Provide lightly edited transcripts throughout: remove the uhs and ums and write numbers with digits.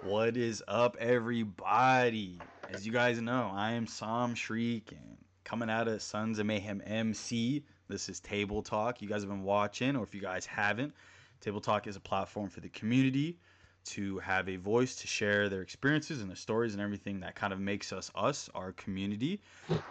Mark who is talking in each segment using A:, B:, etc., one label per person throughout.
A: What is up, everybody? As you guys know, I am Sam Shriek and coming out of Sons of Mayhem MC. This is Table Talk. You guys have been watching, or if you guys haven't, Table Talk is a platform for the community to have a voice to share their experiences and their stories and everything that kind of makes us, our community.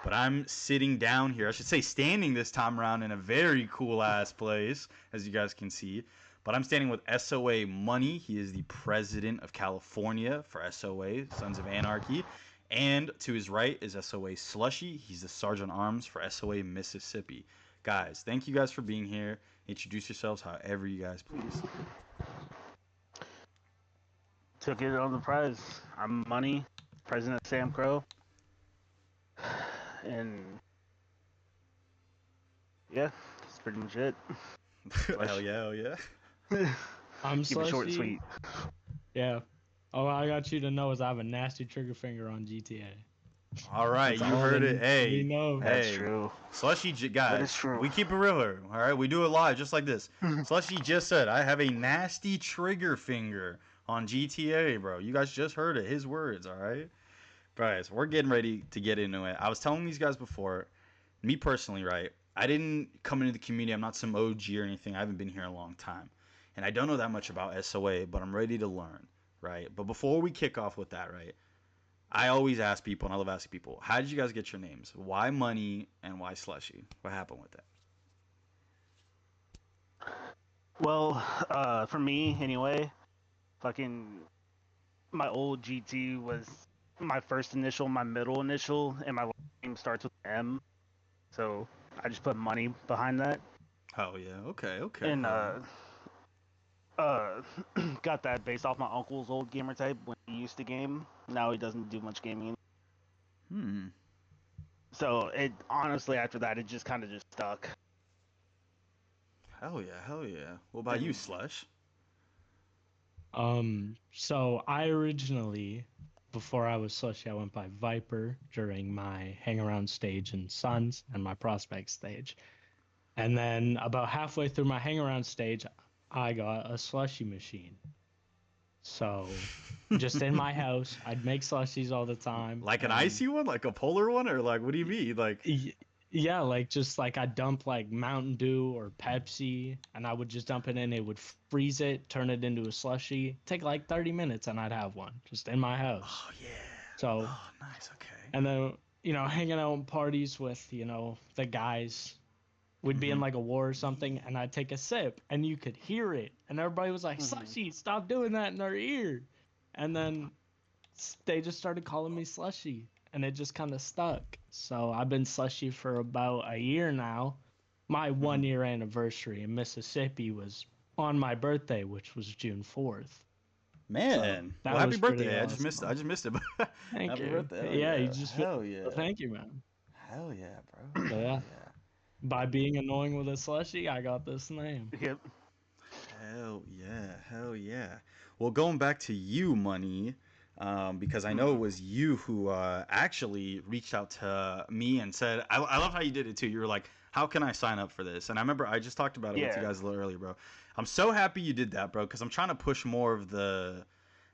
A: But I'm sitting down here, I should say standing this time around in a very cool ass place, as you guys can see. But I'm standing with SOA Money. He is the president of California for SOA, Sons of Anarchy. And to his right is SOA Slushie. He's the sergeant arms for SOA Mississippi. Guys, thank you guys for being here. Introduce yourselves however you guys please.
B: Took it on the prize. I'm Money, president of Sam Crow. And yeah, that's pretty much it.
A: Hell yeah, hell yeah.
C: I'm
B: Keep it short and
C: Slushie.
B: sweet.
C: Yeah. All I got you to know is I have a nasty trigger finger on GTA.
A: All right,
C: That's
A: you
C: all
A: heard
C: we
A: it. Hey,
C: know.
B: That's
A: hey,
B: true.
A: Slushy, guys,
B: That is true.
A: we keep it real here. All right, we do it live just like this. Slushy just said, I have a nasty trigger finger on GTA, bro. You guys just heard it. His words, all right? Guys, we're getting ready to get into it. I was telling these guys before, me personally, right? I didn't come into the community. I'm not some OG or anything. I haven't been here a long time. And I don't know that much about SOA, but I'm ready to learn, right? But before we kick off with that, right? I always ask people, and I love asking people, how did you guys get your names? Why Money and why Slushy? What happened with that?
B: Well, for me anyway, fucking my old GT was my first initial, my middle initial, and my last name starts with M. So I just put Money behind that.
A: Oh yeah, okay, okay.
B: And got that based off my uncle's old gamer type when he used to game. Now he doesn't do much gaming. So it honestly after that it just kind of just stuck.
A: Hell yeah, hell yeah. What about you, Slush?
C: So I originally, before I was Slushie, I went by Viper during my hang around stage in Suns and my prospect stage. And then about halfway through my hang around stage, I got a Slushie machine. So just in my house, I'd make slushies all the time.
A: Like an icy one, like a polar one, or like what do you mean? Like
C: Yeah, like just like I'd dump like Mountain Dew or Pepsi, and I would just dump it in. It would freeze it, turn it into a slushie. Take like 30 minutes, and I'd have one just in my house.
A: oh yeah.
C: So,
A: Oh nice, okay.
C: and then hanging out in parties with the guys. We'd be in like a war or something, and I'd take a sip, and you could hear it, and everybody was like, "Slushie, stop doing that in our ear," and then they just started calling me Slushie, and it just kind of stuck. So I've been Slushie for about a year now. My 1 year anniversary in Mississippi was on my birthday, which was June 4th.
A: Man,
C: that
A: well, happy
C: was pretty
A: birthday! I just missed it.
C: awesome.
A: I just missed it.
C: Thank
A: Happy
C: you.
A: birthday! Hell
C: Yeah, you
A: yeah.
C: just
A: Hell yeah.
C: thank you, man.
A: Hell yeah, bro.
C: So,
A: Hell
C: yeah.
A: yeah.
C: By being annoying with a Slushie, I got this name.
B: Yep.
A: Hell yeah, hell yeah. Well, going back to you, Money, because I know it was you who actually reached out to me and said, I love how you did it too. You were like, how can I sign up for this? And I remember I just talked about it with you
B: Yeah.
A: guys a little earlier, bro. I'm so happy you did that, bro, because I'm trying to push more of the,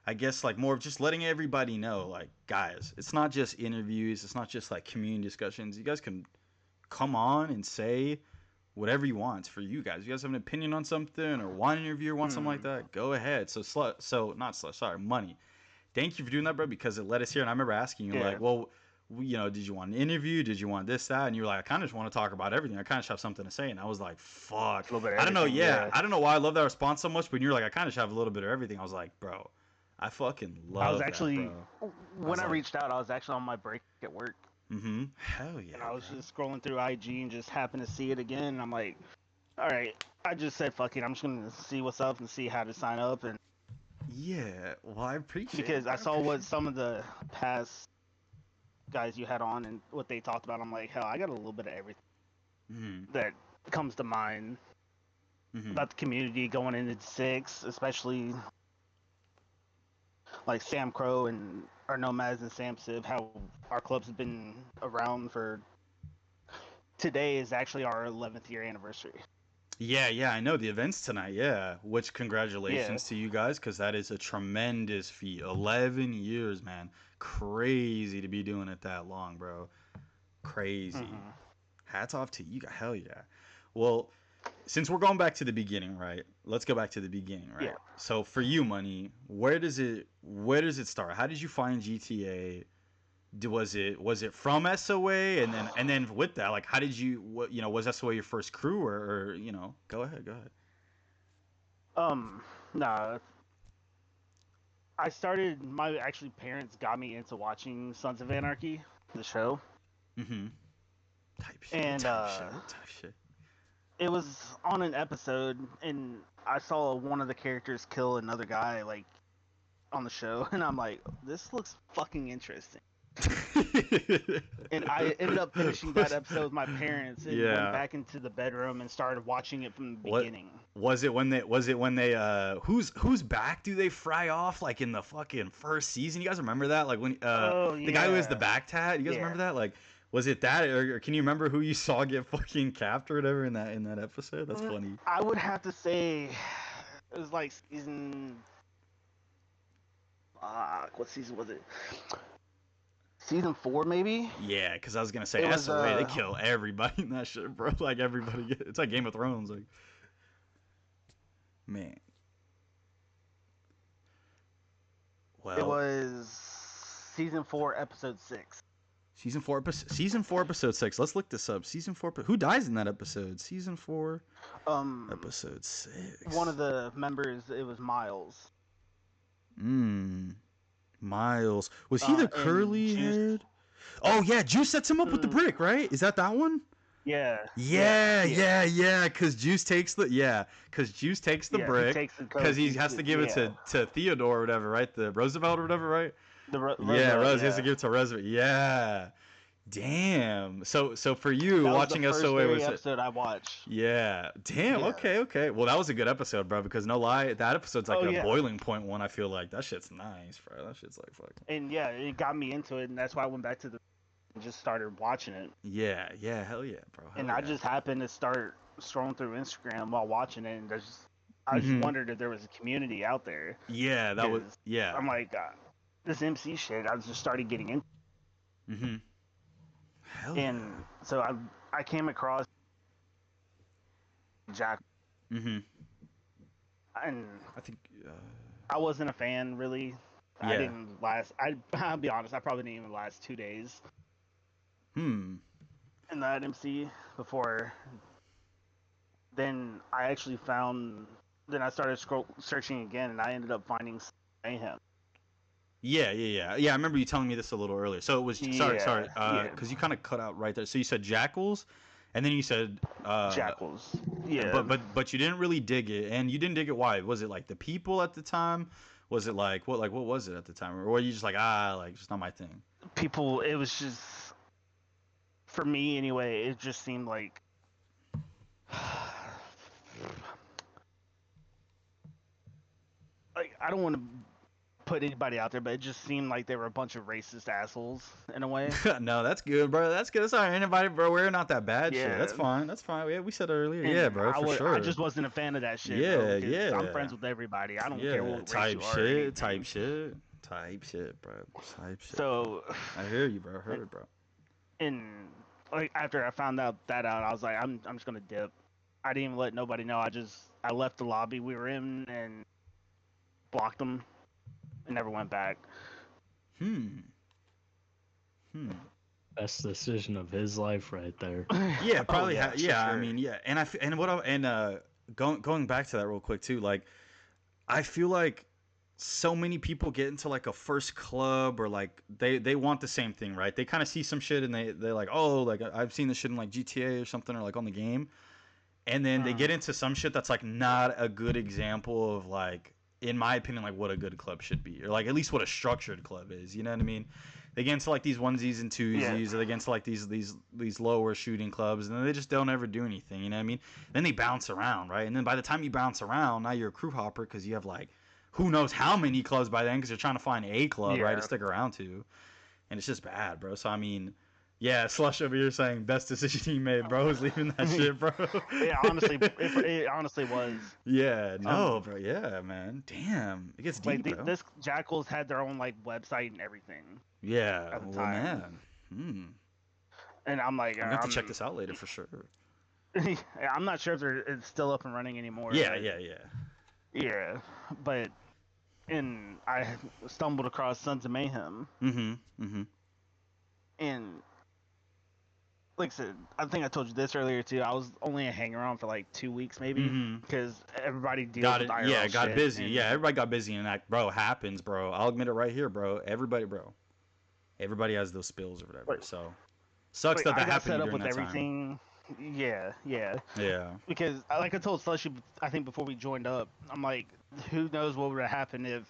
A: I guess, like more of just letting everybody know, like, guys, it's not just interviews, it's not just like community discussions. You guys can come on and say whatever you want. It's for you guys. You guys have an opinion on something or want an interview or want something like that, go ahead. So Money. Thank you for doing that, bro, because it let us hear. And I remember asking you, like, well, did you want an interview? Did you want this, that? And you were like, I kind of just want to talk about everything. I kind of just have something to say. And I was like, fuck.
B: A little bit of
A: I don't know.
B: everything,
A: Yeah.
B: yeah.
A: I don't know why I love that response so much, but you're like, I kind of just have a little bit of everything. I was like, bro, I fucking love
B: I was actually
A: that, bro.
B: when I reached out, I was actually on my break at work.
A: Hell yeah.
B: And I was
A: bro.
B: just scrolling through IG and just happened to see it again. And I'm like, all right. I just said, fuck it. I'm just going to see what's up and see how to sign up. And
A: Yeah. Well, I appreciate
B: because
A: it.
B: I saw what some of the past guys you had on and what they talked about. I'm like, hell, I got a little bit of everything that comes to mind about the community going into 6, especially like Sam Crow and our Nomads and Sam Civ, how our clubs have been around for. Today is actually our 11th year anniversary.
A: Yeah, I know the event's tonight. Yeah, which congratulations to you guys, because that is a tremendous feat. 11 years, man. Crazy to be doing it that long, bro. Crazy.
B: Mm-hmm.
A: Hats off to you guys. Hell yeah. Well, since we're going back to the beginning, right? Let's go back to the beginning, right?
B: Yeah.
A: So for you, Money, where does it start? How did you find GTA? Was it from SOA, and then with that, like, how did you, what, was SOA your first crew, or go ahead.
B: Nah. I started. My actually parents got me into watching Sons of Anarchy, the show,
A: Mm-hmm. Type shit.
B: and
A: Type shit.
B: it was on an episode, and I saw one of the characters kill another guy, like, on the show, and I'm like, this looks fucking interesting. And I ended up finishing that episode with my parents and went back into the bedroom and started watching it from the beginning.
A: Was it when they whose back do they fry off, like, in the fucking first season? You guys remember that? Like, when the guy who has the back tat, you guys remember that? Like, was it that, or can you remember who you saw get fucking capped or whatever in that episode? That's funny.
B: I would have to say it was like season what season was it? Season 4, maybe?
A: Yeah, because I was gonna say
B: was,
A: SOA, they kill everybody in that shit, bro. Like, everybody it's like Game of Thrones, like, man. Well,
B: It was season 4, episode 6.
A: Season 4, episode 6. Let's look this up. Season 4. Who dies in that episode? Season 4, episode 6.
B: One of the members, it was Miles.
A: Miles. Was he the curly haired? Oh yeah, Juice sets him up with the brick, right? Is that one?
B: Yeah.
A: Because Juice takes the brick, because he has to give it to Theodore or whatever, right? The Roosevelt or whatever, right? Rose has to give it to Roosevelt. Yeah. Damn. So for you,
B: that
A: watching
B: was the
A: SOA
B: first
A: was
B: episode I watched.
A: Yeah. Damn.
B: Yeah.
A: Okay. Well, that was a good episode, bro. Because no lie, that episode's like a boiling point one. I feel like that shit's nice, bro. That shit's like fucking.
B: And yeah, it got me into it, and that's why I went back to and just started watching it.
A: Yeah. Hell yeah, bro.
B: I just happened to start scrolling through Instagram while watching it, and I just wondered if there was a community out there.
A: Yeah, that was. Yeah.
B: I'm like, this MC shit. I just started getting into.
A: Mm-hmm. Hell
B: and so I came across Jack.
A: Mm-hmm.
B: And
A: I think
B: I wasn't a fan, really.
A: Yeah.
B: I didn't last. I'll be honest. I probably didn't even last 2 days. In that MC before. Then I actually found. Then I started searching again, and I ended up finding Mayhem.
A: Yeah. I remember you telling me this a little earlier. So it was sorry, because you kind of cut out right there. So you said Jackals, and then you said
B: Jackals. Yeah.
A: But you didn't really dig it, and you didn't dig it. Why? Was it like the people at the time? Was it like what was it at the time, or were you just like just not my thing?
B: People. It was just for me anyway. It just seemed like. Like, I don't want to put anybody out there, but it just seemed like they were a bunch of racist assholes in a way.
A: No, that's good, bro. That's good. Sorry, anybody, bro. We're not that bad.
B: Yeah.
A: Shit. That's fine. Yeah, we said earlier. And yeah, bro, for sure.
B: I just wasn't a fan of that shit.
A: Yeah.
B: I'm friends with everybody. I don't care what race you are.
A: Type shit, bro. Type shit.
B: So
A: I hear you, bro. I heard it, bro.
B: And like after I found that out, I was like, I'm just gonna dip. I didn't even let nobody know. I left the lobby we were in and blocked them. And never went back.
C: Best decision of his life, right there.
A: Yeah, probably.
B: Sure.
A: I mean, yeah, going back to that real quick too. Like, I feel like so many people get into like a first club, or like they want the same thing, right? They kind of see some shit and they're like, oh, like I've seen this shit in like GTA or something, or like on the game, and then they get into some shit that's like not a good example of, like, in my opinion, like what a good club should be, or like at least what a structured club is. You know what I mean? They get into like these onesies and twosies, or they get into like these lower shooting clubs, and then they just don't ever do anything. You know what I mean? Then they bounce around, right? And then by the time you bounce around, now you're a crew hopper, because you have like who knows how many clubs by then, because you're trying to find a club, right, to stick around to, and it's just bad, bro. So I mean, Yeah, Slush over here saying best decision he made, bro, is leaving that shit, bro.
B: It honestly was.
A: Yeah, no, bro. Yeah, man. Damn, it gets
B: Like
A: deep, bro.
B: this Jackals had their own like website and everything
A: Yeah,
B: at the
A: well,
B: time,
A: man.
B: and I'm like,
A: I'm gonna have to check this out later for sure.
B: I'm not sure if it's still up and running anymore.
A: Yeah,
B: but,
A: yeah.
B: yeah. But and I stumbled across Sons of Mayhem, and like I said, I think I told you this earlier too. I was only a hanger on for like 2 weeks maybe because everybody deals
A: Got
B: with
A: it.
B: IRL
A: Yeah, got
B: shit,
A: busy.
B: and-
A: Yeah, everybody got busy, and that, bro, happens, bro. I'll admit it right here, bro. Everybody, bro. Everybody has those spills or whatever.
B: But-
A: So sucks
B: but
A: that
B: I got
A: happened
B: set up
A: during
B: with
A: that time.
B: everything. Yeah.
A: Yeah.
B: Because like I told Slushie, I think before we joined up, I'm like, who knows what would have happened if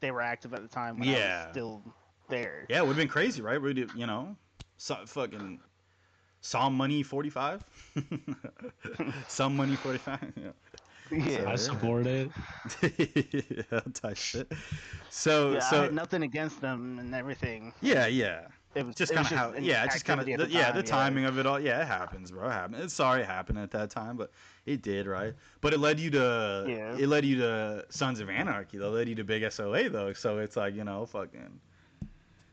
B: they were active at the time when I was still there.
A: Yeah, it would have been crazy, right? We'd, fucking SOA Money 45. Some Money 45.
B: Yeah.
C: I support it.
A: Yeah, type shit. So
B: I had nothing against them and everything.
A: Yeah.
B: It was
A: Just kind of how, just kind of, the timing of it all. Yeah, it happens, bro. It happened. It's sorry it happened at that time, but it did, right? But it led you to, Sons of Anarchy. That led you to Big SOA, though. So it's like, fucking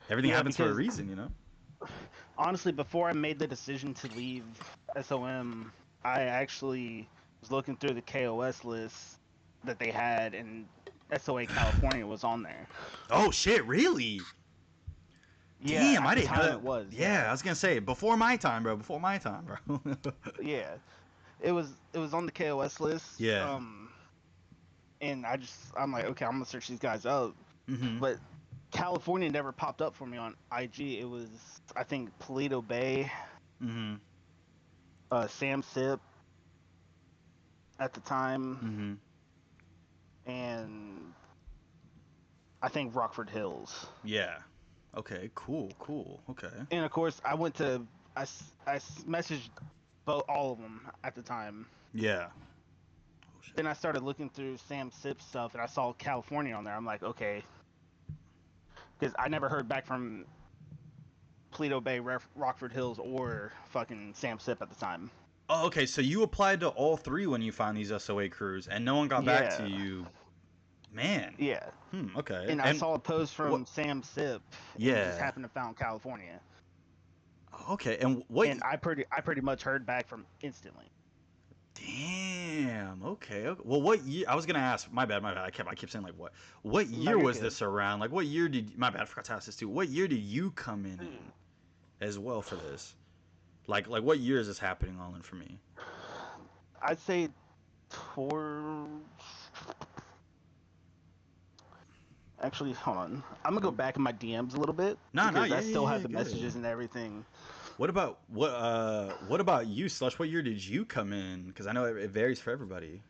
A: everything happens for a reason,
B: Honestly, before I made the decision to leave SOM, I actually was looking through the KOS list that they had, and SOA California was on there.
A: Oh shit, really?
B: Yeah,
A: damn, I didn't know that.
B: It was.
A: Yeah, I was gonna say before my time, bro.
B: Yeah, it was on the KOS list.
A: Yeah.
B: And I'm like, okay, I'm gonna search these guys out. But California never popped up for me on IG. It was, I think, Paleto Bay, Sam Sip at the time, and I think Rockford Hills.
A: Yeah. Okay. Cool. Okay.
B: And of course, I messaged all of them at the time.
A: Yeah.
B: Then I started looking through Sam Sip's stuff, and I saw California on there. I'm like, okay, because I never heard back from Paleto Bay, Rockford Hills, or fucking Sam Sip at the time.
A: Oh, okay. So you applied to all three when you found these SOA crews, and no one got back to you. Man.
B: Yeah.
A: Okay.
B: And I saw a post from Sam Sip.
A: Yeah.
B: And just happened to found California.
A: Okay. And what?
B: And I pretty much heard back from instantly.
A: Damn. Okay. Well, what year? I was gonna ask. My bad. I kept saying like what? What year was this around? Like what year did? My bad. I forgot to ask this too. What year did you come in as well for this? Like what year is this happening all in for me?
B: I'd say Actually, hold on. I'm gonna go back in my DMs a little bit. I still have the messages and everything.
A: What about you, Slush? What year did you come in? Because I know it varies for everybody.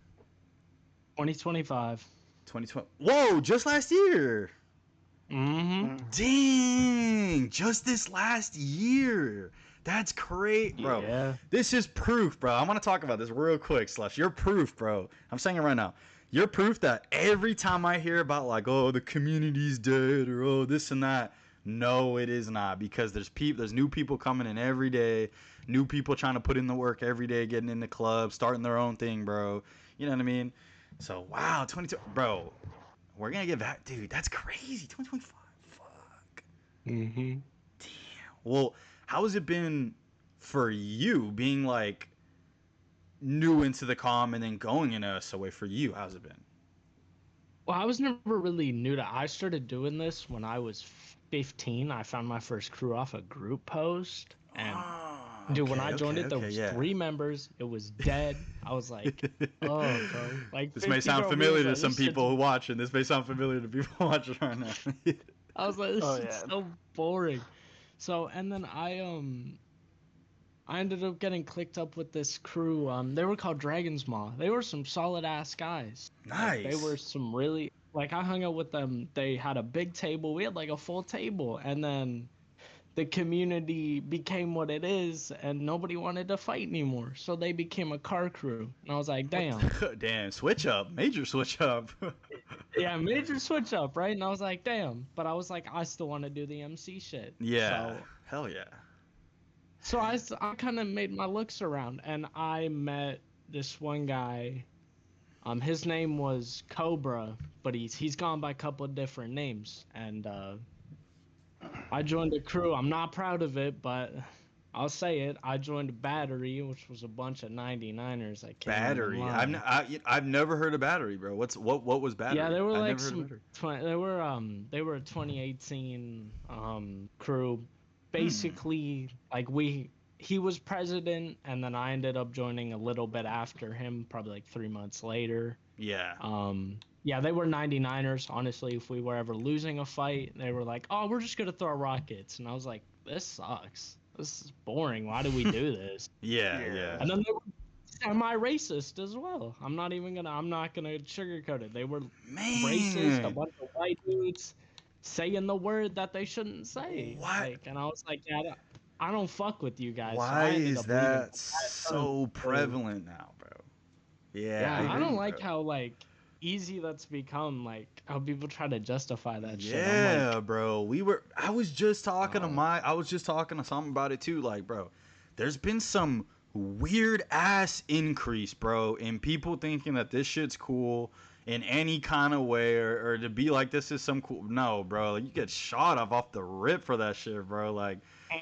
C: 2025.
A: 2020. Whoa! Just last year.
C: Mm-hmm.
A: Dang! Just this last year. That's great, bro.
C: Yeah.
A: This is proof, bro. I want to talk about this real quick, Slush. You're proof, bro. I'm saying it right now. You're proof that every time I hear about like, oh, the community's dead or oh, this and that, no, it is not, because there's new people coming in every day, new people trying to put in the work every day, getting in the club, starting their own thing, bro. You know what I mean? So wow, 22, bro. We're gonna get back, dude. That's crazy. 2025. Fuck.
C: Mm-hmm.
A: Damn. Well, how has it been for you being like new into the comm and then going into SOA for you? How's it been?
C: Well, I was never really new to. I started doing this when I was 15. I found my first crew off a group post, and dude, when I joined there was 3 members. It was dead. I was like, oh, bro. Like
A: this may sound familiar to some people who watching. This may sound familiar to people watching right now.
C: I was like, this is so boring. So, and then I ended up getting clicked up with this crew. They were called Dragon's Maw. They were some solid ass guys.
A: Nice.
C: Like, they were some really, like, I hung out with them. They had a big table. We had like a full table, and then the community became what it is, and nobody wanted to fight anymore. So they became a car crew, and I was like, damn.
A: Damn, switch up, major switch up.
C: Yeah, major switch up, right? And I was like, damn. But I was like, I still want to do the MC shit.
A: Yeah.
C: So,
A: hell yeah.
C: So I kind of made my looks around, and I met this one guy. His name was Cobra, but he's gone by a couple of different names, and I joined a crew. I'm not proud of it, but I'll say it. I joined a battery, which was a bunch of 99ers that came in
A: Battery.
C: line.
A: I've never heard of battery, bro. What was battery?
C: Yeah, they were
A: I've
C: like
A: never heard of
C: some.
A: battery.
C: They were a 2018 crew.
A: Hmm.
C: Basically, like he was president, and then I ended up joining a little bit after him, probably like 3 months later.
A: Yeah.
C: Yeah, they were 99ers. Honestly, if we were ever losing a fight, they were like, "Oh, we're just gonna throw rockets," and I was like, "This sucks. This is boring. Why do we do this?"
A: Yeah.
B: Yeah.
A: Yeah.
C: And then they were semi-racist as well. I'm not gonna sugarcoat it. They were racist, a
A: Man,
C: bunch of white dudes saying the word that they shouldn't say.
A: what?
C: Like, and I was like, yeah, I don't fuck with you guys. So
A: Why
C: I ended
A: is
C: up leaving
A: that
C: on bad terms
A: so
C: because,
A: prevalent now, bro? Yeah, I
C: yeah, I don't
A: agree,
C: like
A: bro.
C: how like easy that's become. Like how people try to justify that shit. I'm
A: Yeah,
C: like,
A: bro. I was just talking to
C: oh,
A: something about it too. Like, bro, there's been some weird ass increase, bro, in people thinking that this shit's cool in any kind of way, or to be like this is some cool. No, bro, like, you get shot off the rip for that shit, bro. Like,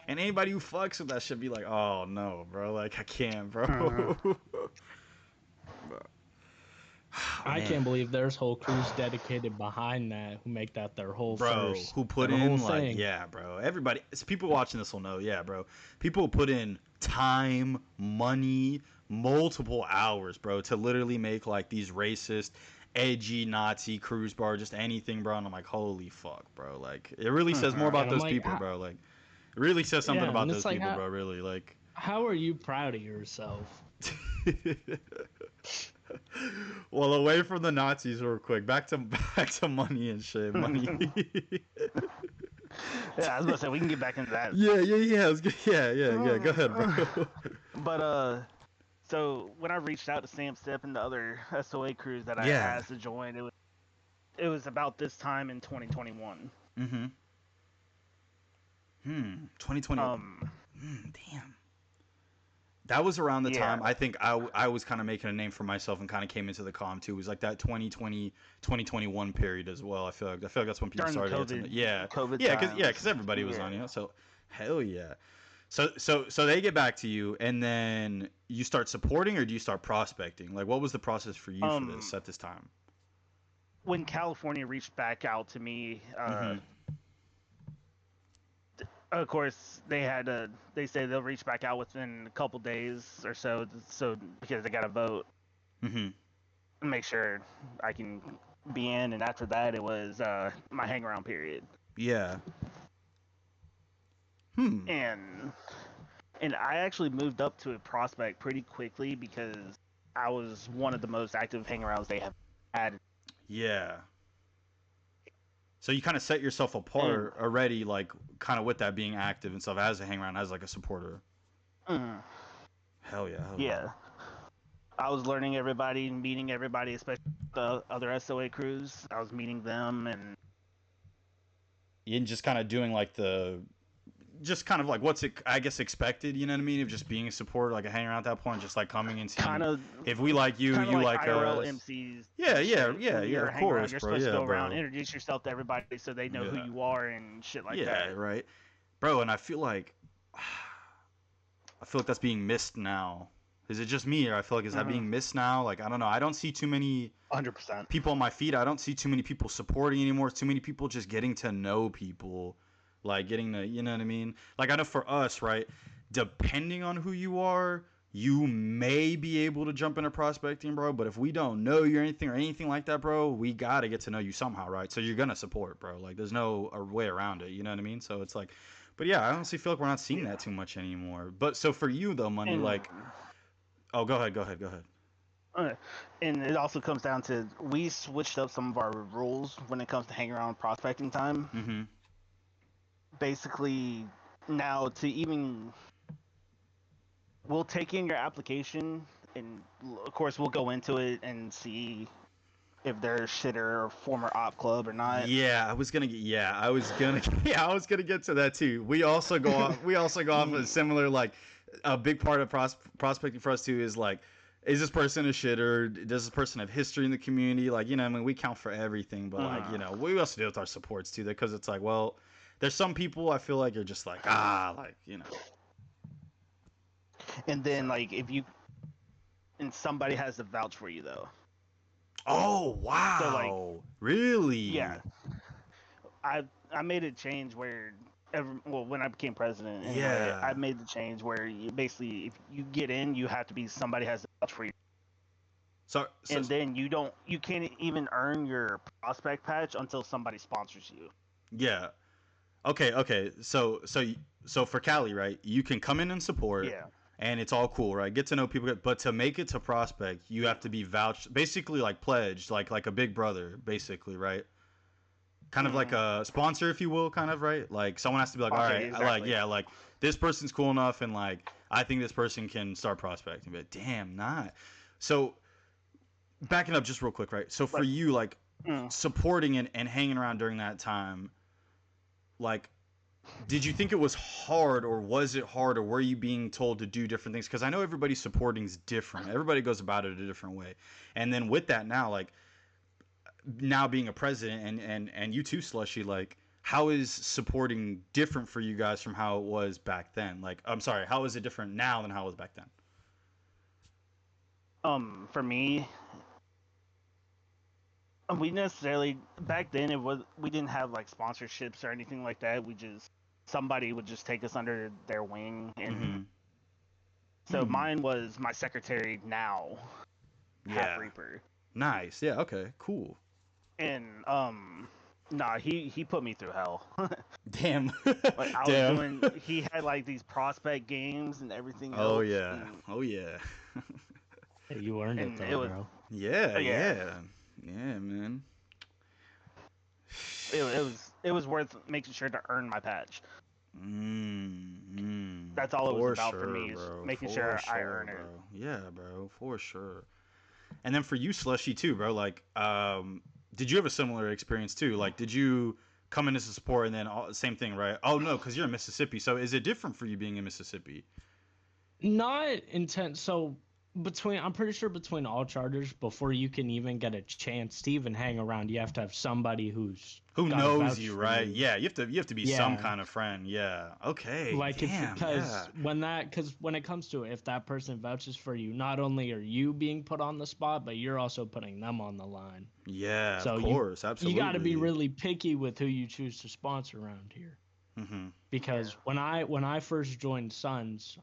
A: and anybody who fucks with that shit be like, oh no, bro, like I can't,
B: Mhm.
A: bro.
C: I
A: Man,
C: can't believe there's whole crews dedicated behind that who make that their whole
A: bro,
C: first,
A: who put
C: their whole
A: in like,
C: thing.
A: yeah, bro, everybody, it's people watching this will know, yeah, bro, people put in time, money, multiple hours, bro, to literally make like these racist, edgy Nazi cruise bar, just anything, bro. And I'm like, holy fuck, bro, like it really says more
B: Mhm.
A: about
C: And I'm
A: those
C: like,
A: people, bro. Like it really says something
C: yeah,
A: about
C: and
A: those
C: it's like,
A: people, bro, really, like.
C: how are you proud of yourself?
A: Well, away from the Nazis real quick, back to money and shit, money.
B: Yeah, I was gonna say we can get back into that.
A: Yeah. Yeah. Go ahead, bro.
B: But so when I reached out to Sam Step and the other SOA crews that I
A: Yeah.
B: asked to join, it was about this time in 2021.
A: Mm-hmm. 2020.
B: Um,
A: Damn. That was around the
B: yeah,
A: time I think I was kind of making a name for myself and kind of came into the comm too. It was like that 2020 2021 period as well. I feel like that's when people
B: during the
A: started hitting
B: COVID
A: it. Yeah.
B: COVID
A: Yeah,
B: times.
A: cuz everybody was on,
B: Yeah.
A: So hell yeah. So they get back to you, and then you start supporting, or do you start prospecting? Like, what was the process for you for this
B: Um,
A: at this time?
B: when California reached back out to me,
A: Mm-hmm.
B: of course they had to. They say they'll reach back out within a couple days or so, so because they got to vote
A: Mm-hmm.
B: and make sure I can be in. And after that, it was my hang around period.
A: Yeah. Hmm.
B: and and I actually moved up to a prospect pretty quickly because I was one of the most active hangarounds they have had.
A: Yeah. So you kind of set yourself
B: And
A: apart already, like kind of with that being active and stuff as a hang around, as like a supporter.
B: mm,
A: Hell yeah. Hell yeah.
B: yeah, I was learning everybody, meeting everybody, especially the other SOA crews. I was meeting them, and
A: And just kind of doing like just kind of like what's it, I guess, expected, you know what I mean? Of just being a supporter, like a hanger out at that point, just like coming and seeing
B: kind of
A: if we like you,
B: kind of
A: you
B: like
A: like
B: IRL
A: us.
B: MCs
A: Yeah,
B: and shit. When
A: yeah,
B: you're a
A: of
B: hang around,
A: course,
B: you're
A: bro.
B: supposed to
A: Yeah,
B: go around,
A: bro.
B: introduce yourself to everybody so they know who
A: Yeah.
B: you are and shit like
A: Yeah,
B: that.
A: right. Bro, and I feel like that's being missed now. Is it just me, or I feel like is that
B: Mm-hmm.
A: being missed now? Like I don't know. I don't see too many
B: 100%.
A: people on my feed. I don't see too many people supporting anymore. Too many people just getting to know people, like getting to, you know what I mean? Like I know for us, right? Depending on who you are, you may be able to jump into prospecting, bro. But if we don't know you or anything like that, bro, we gotta get to know you somehow, right? So you're gonna support, bro. Like there's no way around it. You know what I mean? So it's like, but yeah, I honestly feel like we're not seeing
B: Yeah.
A: that too much anymore. But so for you though, money,
B: And
A: like, oh, go ahead.
B: Uh, and it also comes down to we switched up some of our rules when it comes to hang around prospecting time.
A: Mm-hmm.
B: Basically, now to even we'll take in your application, and of course we'll go into it and see if they're a shitter or former op club or not.
A: Yeah, I was gonna get to that too. We also go off a similar, like, a big part of prospecting for us too is like, is this person a shitter? Does this person have history in the community? Like, I mean, we count for everything, but like, we also deal with our supports too, because it's like, well, there's some people I feel like you're just like,
B: And then like and somebody has to vouch for you though.
A: Oh wow!
B: So like,
A: really?
B: Yeah, I made a change where when I became president, anyway,
A: Yeah.
B: I made the change where you basically, if you get in, you have to be somebody has to vouch for you.
A: So
B: And then you can't even earn your prospect patch until somebody sponsors you.
A: Yeah. Okay. So for Cali, right? You can come in and support.
B: Yeah.
A: And it's all cool, right? Get to know people, but to make it to prospect, you have to be vouched, basically like pledged, like a big brother, basically, right? Kind of like a sponsor, if you will, kind of, right? Like someone has to be like, all right,
B: exactly.
A: like this person's cool enough, and like I think this person can start prospecting, but damn, not. So backing up just real quick, right? So for you, like supporting and hanging around during that time, like, did you think it was hard, or was it hard, or were you being told to do different things? Because I know everybody's supporting is different. Everybody goes about it a different way. And then with that now, like, now being a president, and you too, Slushie, like, how is supporting different for you guys from how it was back then? Like, I'm sorry, how is it different now than how it was back then?
B: For me, we necessarily back then we didn't have like sponsorships or anything like that. Somebody would just take us under their wing, and so mine was my secretary now, Half Reaper.
A: Nice. Yeah. Okay. Cool.
B: And nah, he put me through hell.
A: Damn.
B: Like I was doing, he had like these prospect games and everything else.
A: Oh yeah. Oh yeah.
C: Hey, you earned it though, bro.
A: Yeah, man.
B: It was worth making sure to earn my patch. That's all it was about for me, is making sure I earn it.
A: Yeah, bro, for sure. And then for you, Slushie, too, bro. Like, did you have a similar experience too? Like, did you come in as a support and then same thing, right? Oh no, because you're in Mississippi. So is it different for you being in Mississippi?
C: Not intense. So I'm pretty sure between all charters, before you can even get a chance to even hang around, you have to have somebody who
A: knows you, right? Yeah, you have to be some kind of friend. Yeah. Okay.
C: Like, because when it comes to it, if that person vouches for you, not only are you being put on the spot, but you're also putting them on the line.
A: Yeah, so of course, absolutely.
C: You got to be really picky with who you choose to sponsor around here. Because when I first joined Sons,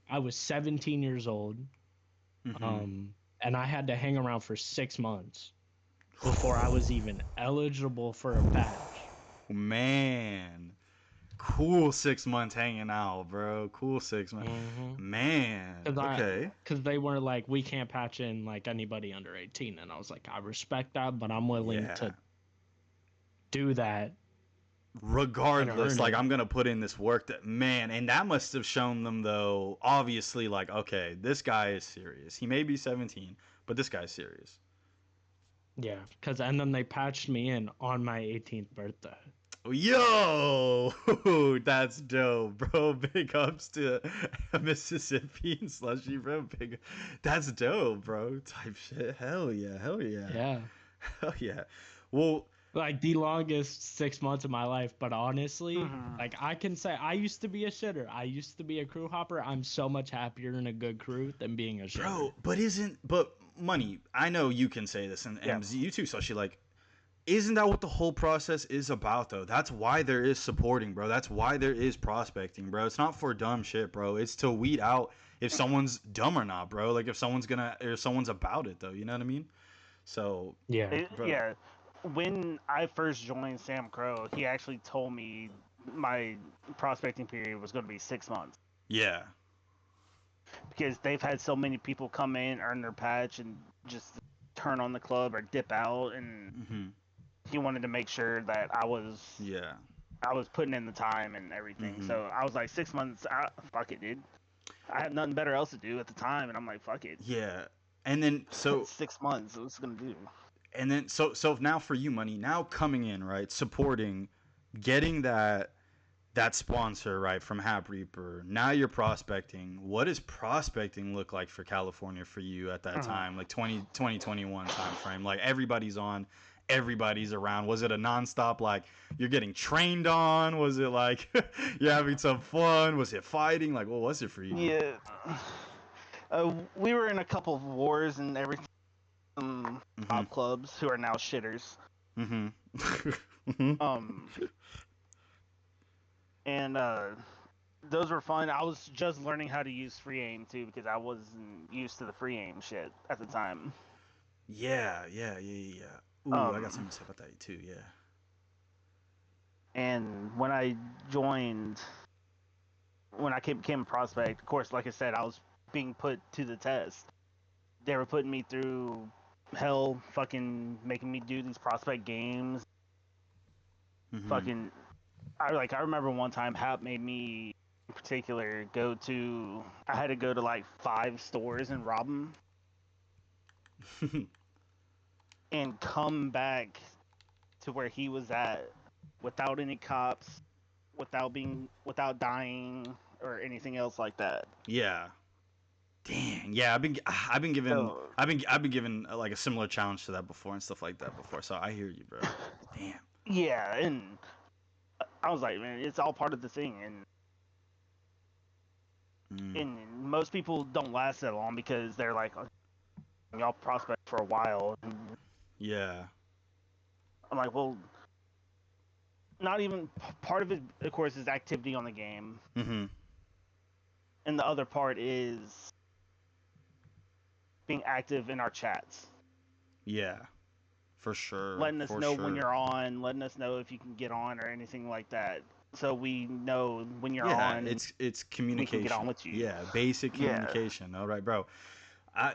C: I was 17 years old. And I had to hang around for 6 months before I was even eligible for a patch.
A: Man, cool 6 months hanging out, bro. Cool 6 months, man. Okay.
C: Because they were like, we can't patch in like anybody under 18, and I was like, I respect that, but I'm willing to do that.
A: Regardless, like, I'm gonna put in this work. And that must have shown them, though, obviously, like, okay, this guy is serious. He may be 17, but this guy's serious.
C: Yeah, and then they patched me in on my 18th birthday.
A: Yo, that's dope, bro. Big ups to Mississippi and Slushie, bro. That's dope, bro. Type shit. Hell yeah.
C: Yeah.
A: Hell yeah. Well,
C: like, the longest 6 months of my life, but honestly, like, I can say I used to be a shitter. I used to be a crew hopper. I'm so much happier in a good crew than being a shitter.
A: Bro, but Money, I know you can say this, and you too, Slushie, like, isn't that what the whole process is about, though? That's why there is supporting, bro. That's why there is prospecting, bro. It's not for dumb shit, bro. It's to weed out if someone's dumb or not, bro. Like, if someone's about it, though. You know what I mean? So
B: yeah. When I first joined Sam Crow, he actually told me my prospecting period was going to be 6 months.
A: Yeah.
B: Because they've had so many people come in, earn their patch, and just turn on the club or dip out, and he wanted to make sure that I was putting in the time and everything. So I was like, 6 months, fuck it, dude. I had nothing better else to do at the time, and I'm like, fuck it.
A: Yeah. And then, so
B: 6 months, what's it gonna do?
A: And then so now for you, Money, now coming in, right, supporting, getting that sponsor, right, from Hap Reaper. Now you're prospecting. What does prospecting look like for California for you at that time, like 2021 time frame? Like everybody's on, everybody's around. Was it a nonstop, like you're getting trained on? Was it like you're having some fun? Was it fighting? Like what was it for you?
B: Yeah. We were in a couple of wars and everything. Top clubs who are now shitters.
A: Mm-hmm.
B: And those were fun. I was just learning how to use free aim too because I wasn't used to the free aim shit at the time.
A: Yeah. Ooh, I got something to say about that too. Yeah.
B: And when I became a prospect, of course, like I said, I was being put to the test. They were putting me through hell, fucking making me do these prospect games. Fucking, I remember one time Hap made me in particular I had to go to like 5 stores and rob them. And come back to where he was at without any cops, without dying or anything else like that.
A: Yeah. Dang. Yeah, I've been given like a similar challenge to that before and stuff like that before. So I hear you, bro. Damn.
B: Yeah, and I was like, man, it's all part of the thing, and most people don't last that long because they're like, y'all prospect for a while. And
A: yeah.
B: I'm like, well, not even part of it, of course, is activity on the game, and the other part is being active in our chats.
A: Yeah, for sure.
B: Letting us know when you're on, letting us know if you can get on or anything like that. So we know when you're on.
A: It's communication.
B: We can get on with you.
A: Yeah, basic communication. All right, bro.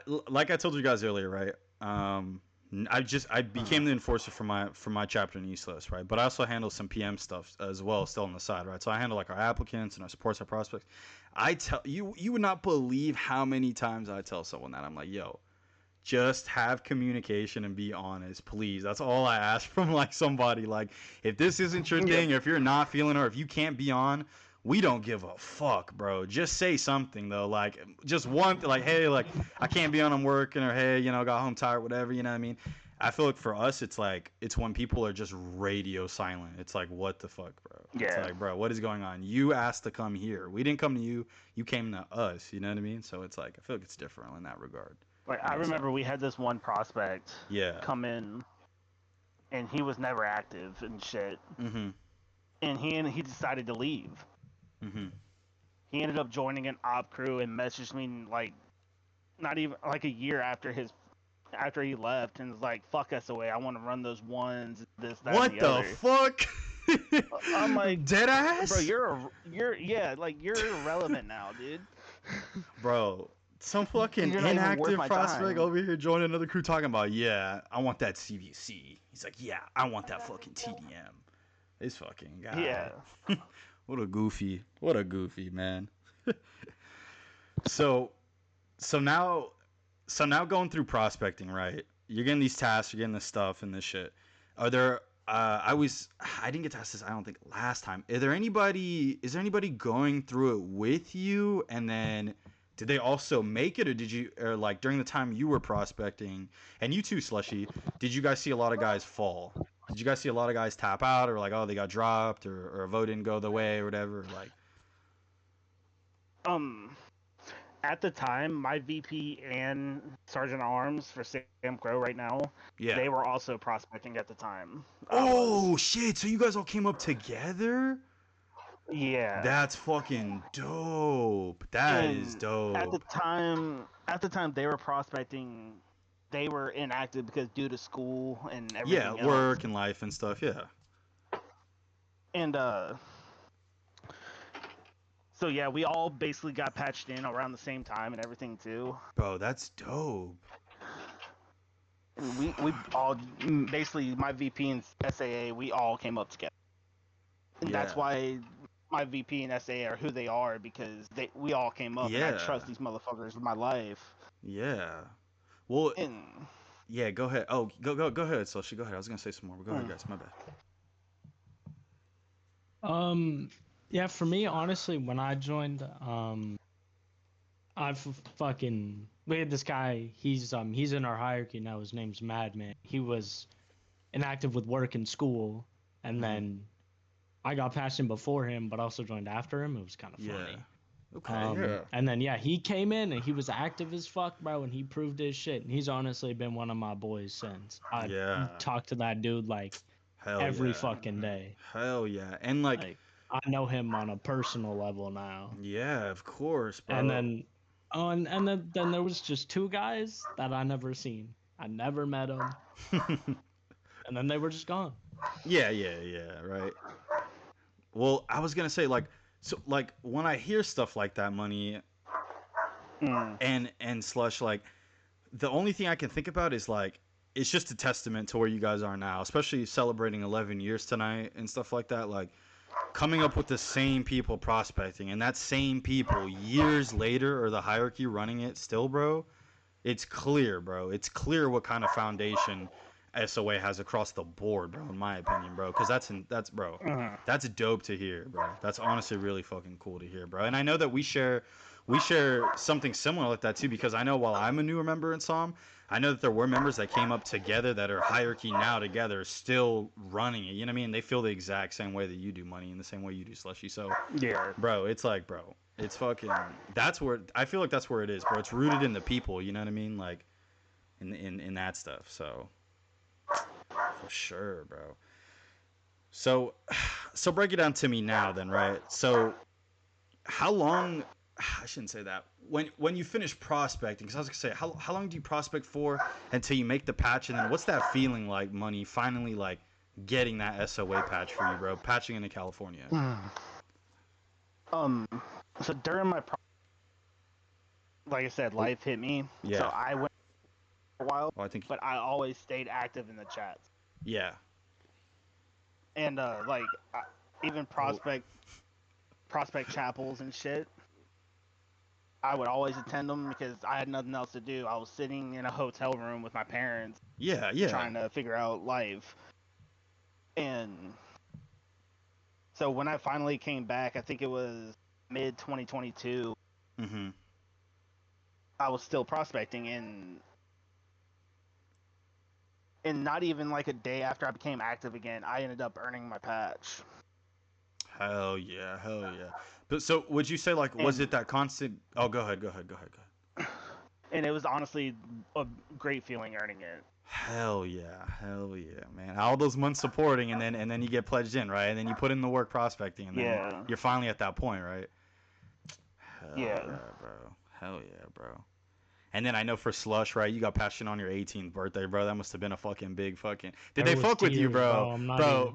A: Like I told you guys earlier, right? I became the enforcer for my chapter in East Coast, right? But I also handle some PM stuff as well, still on the side, right? So I handle like our applicants and our supports, our prospects. I tell you, you would not believe how many times I tell someone that I'm like, yo, just have communication and be honest, please. That's all I ask from like somebody. Like, if this isn't your thing, or if you're not feeling, or if you can't be on, we don't give a fuck, bro. Just say something though, like just one, like, hey, like I can't be on, I'm working, or hey, got home tired, whatever. You know what I mean? I feel like for us, it's like it's when people are just radio silent. It's like, what the fuck, bro?
B: Yeah.
A: It's like, bro, what is going on? You asked to come here. We didn't come to you. You came to us. You know what I mean? So it's like I feel like it's different in that regard.
B: Like I remember we had this one prospect come in, and he was never active and shit. And he decided to leave. He ended up joining an op crew and messaged me like not even like a year after he left, and was like, "Fuck SOA, I want to run those ones." This, that,
A: what
B: and
A: the
B: other.
A: Fuck?
B: I'm like,
A: dead ass,
B: bro. You're irrelevant now, dude.
A: Bro, some fucking inactive prospect
B: time.
A: over here joining another crew talking about, yeah, I want that CVC. He's like, yeah, I want that fucking TDM. This fucking guy.
B: Yeah.
A: What a goofy man. So now going through prospecting, right? You're getting these tasks, you're getting this stuff and this shit. Are there I didn't get to ask this, I don't think, last time. Is there anybody going through it with you, and then did they also make it, or like during the time you were prospecting, and you too, Slushie, did you guys see a lot of guys fall? Did you guys see a lot of guys tap out, or like, oh, they got dropped, or a vote didn't go the way, or whatever? Like,
B: at the time, my VP and Sergeant Arms for Sam Crow right now, they were also prospecting at the time.
A: Oh shit! So you guys all came up together?
B: Yeah.
A: That's fucking dope. That is dope.
B: At the time they were prospecting. They were inactive because due to school and everything else.
A: Yeah, work and life and stuff, yeah.
B: And so yeah, we all basically got patched in around the same time and everything too.
A: Bro, that's dope.
B: And we all basically, my VP and SAA, we all came up together. And that's why my VP and SAA are who they are, because we all came up and I trust these motherfuckers with my life.
A: Yeah. Well, Yeah, go ahead. Oh, go ahead, Slushie. Go ahead. I was gonna say some more, but go ahead, guys. My bad.
C: Yeah, for me, honestly, when I joined, fucking we had this guy. He's in our hierarchy now. His name's Madman. He was inactive with work and school, and then I got past him before him, but also joined after him. It was kind of funny.
A: Okay. Yeah.
C: And then yeah, he came in and he was active as fuck, bro, and he proved his shit. And he's honestly been one of my boys since. I talked to that dude like
A: Hell
C: every
A: yeah.
C: fucking day.
A: Hell yeah. And like
C: I know him on a personal level now.
A: yeah, of course, bro.
C: And then then there was just two guys that I never seen. I never met them. And then they were just gone.
A: Yeah, right. Well, I was gonna say like, so like when I hear stuff like that, Money and Slush, like the only thing I can think about is like it's just a testament to where you guys are now, especially celebrating 11 years tonight and stuff like that. Like coming up with the same people prospecting and that same people years later, or the hierarchy running it still, bro. It's clear, bro. It's clear what kind of foundation SOA has across the board, bro, in my opinion, bro. Because that's bro, that's dope to hear, bro. That's honestly really fucking cool to hear, bro. And I know that we share something similar like that too, because I know while I'm a newer member in SOM, I know that there were members that came up together that are hierarchy now together, still running it. You know what I mean? They feel the exact same way that you do, Money, in the same way you do, Slushie. So
B: Yeah.
A: bro, it's like, bro, it's fucking. That's where I feel like that's where it is, bro. It's rooted in the people. You know what I mean? Like in that stuff. So for sure, bro. So break it down to me now, then, right? So how long? I shouldn't say that. When you finish prospecting, because I was gonna say, how long do you prospect for until you make the patch, and then what's that feeling like, Money, finally like getting that SOA patch for you, bro? Patching into California.
B: So during my, like I said, life hit me.
A: Yeah.
B: So I went for a while,
A: Well, I think.
B: but I always stayed active in the chats.
A: Yeah.
B: And even prospect chapels and shit. I would always attend them because I had nothing else to do. I was sitting in a hotel room with my parents.
A: Yeah.
B: Trying to figure out life. And so when I finally came back, I think it was mid 2022. I was still prospecting, and not even like a day after I became active again, I ended up earning my patch.
A: Hell yeah. But so would you say like was it that constant? Oh, go ahead.
B: And it was honestly a great feeling earning it.
A: Hell yeah, man! All those months supporting, and then you get pledged in, right? And then you put in the work prospecting, and then you're finally at that point, right? Hell yeah, bro. And then I know for Slush, right? You got passion on your 18th birthday, bro. That must have been a fucking big fucking. Did they fuck with you, bro?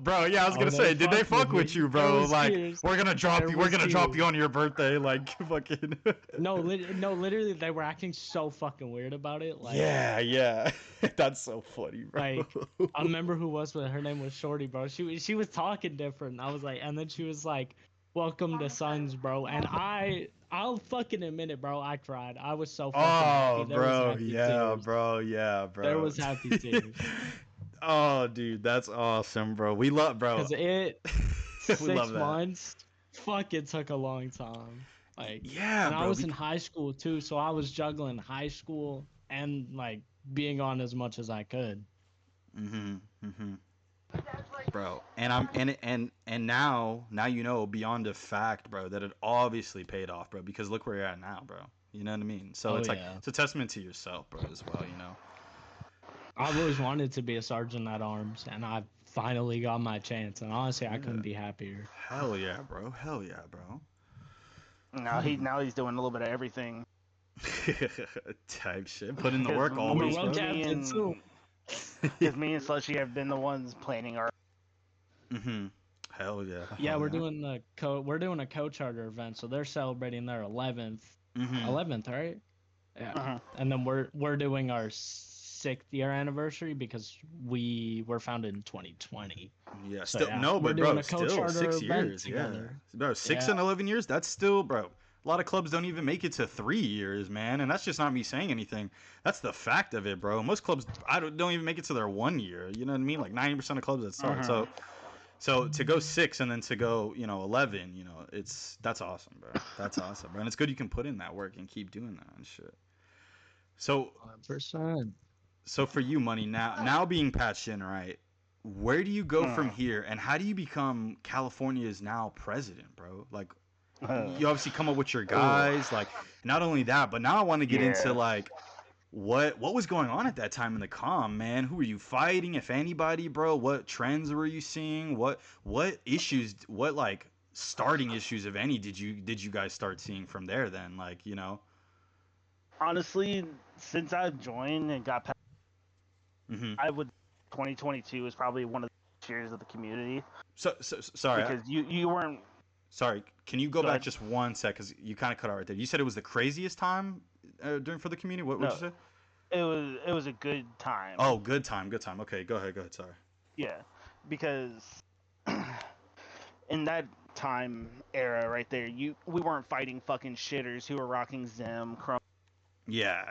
A: Bro. Yeah, I was gonna say, did they fuck with you, bro? Like, we're gonna drop you. We're gonna drop you on your birthday, like fucking.
C: No, literally, they were acting so fucking weird about it. Like,
A: yeah. That's so funny, bro.
C: Like, I remember who was, but her name was Shorty, bro. She was talking different. I was like, and then she was like, "Welcome to Sons, bro." And I'll fucking admit it, bro. I cried. I was so fucking happy. There was happy tears.
A: Yeah, bro.
C: There was happy tears.
A: Oh, dude, that's awesome, bro. We love, bro.
C: Because it
A: we
C: 6
A: love that.
C: months. Fuck, it took a long time. Like,
A: yeah,
C: and
A: bro,
C: I was in high school too, so I was juggling high school and like being on as much as I could.
A: Bro, and I'm and now you know beyond a fact, bro, that it obviously paid off, bro, because look where you're at now, bro. You know what I mean? So it's like it's a testament to yourself, bro, as well, you know.
C: I've always wanted to be a sergeant at arms, and I finally got my chance, and honestly, I couldn't be happier.
A: Hell yeah, bro.
B: Now he's doing a little bit of everything.
A: Type shit. Put in the work always.
B: Because me and Slushie have been the ones planning our.
A: Hell yeah.
C: Yeah, we're doing a co-charter event, so they're celebrating their 11th. 11th, right? Yeah. And then we're doing our 6th year anniversary because we were founded in 2020.
A: Yeah, so, still no, but bro, still 6 years. Yeah, bro, 6 and 11 years. That's still, bro. A lot of clubs don't even make it to 3 years, man, and that's just not me saying anything. That's the fact of it, bro. Most clubs don't even make it to their 1 year. You know what I mean? Like 90% of clubs that start.
B: Mhm.
A: So to go 6 and then to go 11, that's awesome, bro. That's awesome, bro. And it's good you can put in that work and keep doing that and shit. So
C: 100%.
A: so for you, Money, now being patched in, right? Where do you go from here, and how do you become California's now president, bro? Like, you obviously come up with your guys, like, not only that, but now I want to get into like what was going on at that time in the comm, man? Who were you fighting, if anybody, bro? What trends were you seeing? What issues, what like starting issues, if any, did you guys start seeing from there? Then, like,
B: Honestly, since I've joined and got,
A: Mm-hmm.
B: I would 2022 is probably one of the years of the community
A: So sorry,
B: because you weren't.
A: sorry. Can you go
B: Go
A: back
B: ahead.
A: just one sec? Because you kind of cut out right there. You said it was the craziest time during for the community. What'd
B: No,
A: you say?
B: it was a good time.
A: Oh, good time, good time. Okay, go ahead. Sorry.
B: Yeah, because in that time era right there, we weren't fighting fucking shitters who were rocking Zim, Chrome.
A: Yeah.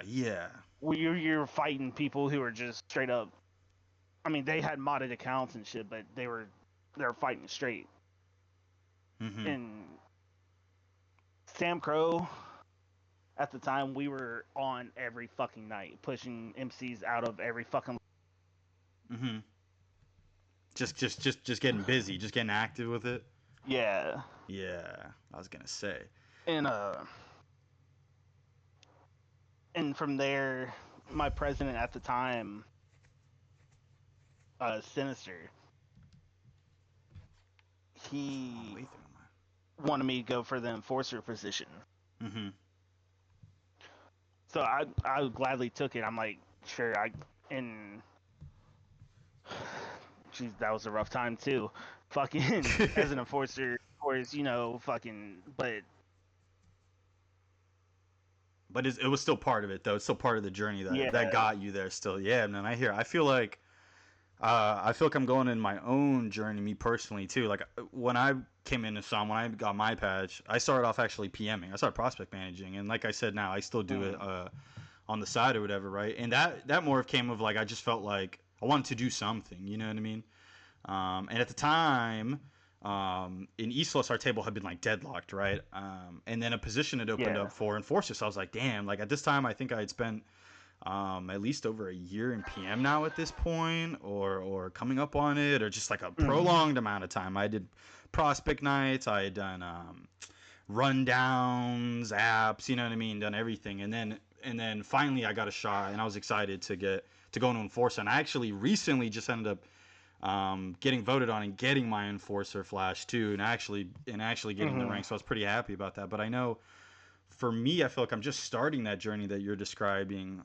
B: You're fighting people who are just straight up. I mean, they had modded accounts and shit, but they were fighting straight.
A: Mm-hmm.
B: And Sam Crow, at the time, we were on every fucking night, pushing MCs out of every fucking.
A: Mm-hmm. Just getting busy, just getting active with it.
B: Yeah.
A: Yeah, I was gonna say.
B: And from there, my president at the time, Sinister, he
A: Way through
B: wanted me to go for the enforcer position.
A: Mm-hmm.
B: So I gladly took it. I'm like, sure. And geez, that was a rough time too. Fucking as an enforcer, of course, fucking. But
A: But it was still part of it, though. It's still part of the journey that
B: yeah,
A: got you there. Still, yeah, man. I feel like I'm going in my own journey, me personally too. Like when I came into SOM, when I got my patch, I started off actually PMing. I started prospect managing, and like I said, now I still do it on the side or whatever, right? And that more came of like I just felt like I wanted to do something. You know what I mean? And at the time, in East Los, our table had been like deadlocked, right? And then a position had opened
B: yeah.
A: up for enforcer. So I was like, damn, like at this time, I think I had spent at least over a year in PM now at this point, or coming up on it, or just like a prolonged amount of time. I did prospect nights, I had done rundowns, apps, you know what I mean, done everything, and then finally I got a shot, and I was excited to go into enforcer, and I actually recently just ended up getting voted on and getting my enforcer flash too, and actually getting the rank. So I was pretty happy about that. But I know for me, I feel like I'm just starting that journey that you're describing.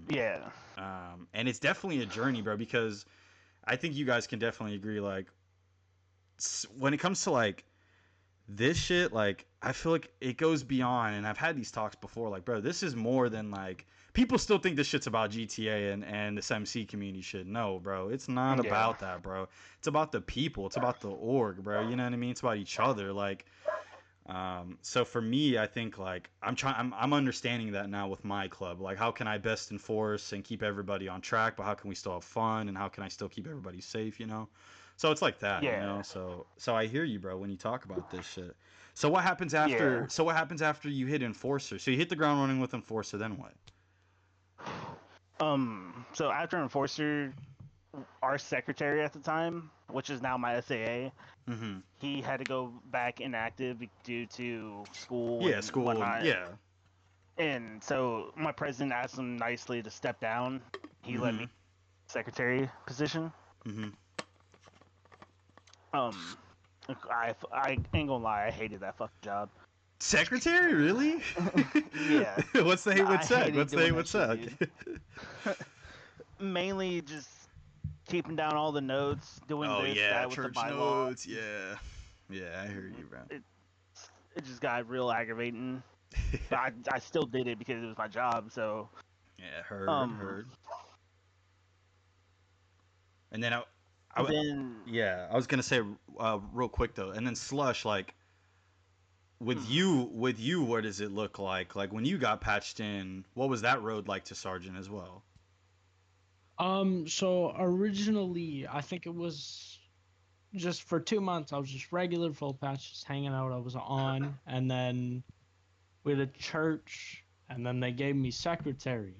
B: Yeah.
A: And it's definitely a journey, bro, because I think you guys can definitely agree. Like when it comes to like this shit, like I feel like it goes beyond. And I've had these talks before. Like, bro, this is more than like. People still think this shit's about GTA and this MC community shit. No, bro. It's not about that, bro. It's about the people. It's about the org, bro. You know what I mean? It's about each other. Like, so for me, I think like I'm understanding that now with my club. Like, how can I best enforce and keep everybody on track, but how can we still have fun and how can I still keep everybody safe, you know? So it's like that, you know?
B: Yeah.
A: So I hear you, bro, when you talk about this shit. So what happens
B: Yeah.
A: after you hit enforcer? So you hit the ground running with enforcer, then what?
B: So after enforcer, our secretary at the time, which is now my SAA,
A: Mm-hmm.
B: he had to go back inactive due to school
A: Yeah,
B: and
A: school and
B: whatnot.
A: yeah.
B: And so my president asked him nicely to step down. He let
A: Mm-hmm.
B: me secretary position.
A: Mm-hmm.
B: Um, I ain't gonna lie, I hated that fucking job.
A: Secretary, really?
B: Yeah,
A: What's the hate
B: I
A: with sec?
B: hated
A: What's the hate
B: doing
A: with
B: that shit,
A: sec?
B: dude. Mainly just keeping down all the notes, doing
A: Oh
B: this,
A: yeah,
B: that with the
A: church
B: bylaws.
A: notes. Yeah, yeah, I heard you, bro.
B: It it just got real aggravating. But I still did it because it was my job. So
A: Yeah, heard,
B: um,
A: heard. And then
B: then
A: yeah, I was gonna say real quick though, and then Slush, like, with you, what does it look like? Like when you got patched in, what was that road like to sergeant as well?
C: So originally, I think it was just for 2 months. I was just regular full patch, just hanging out. I was on, and then we had a church, and then they gave me secretary.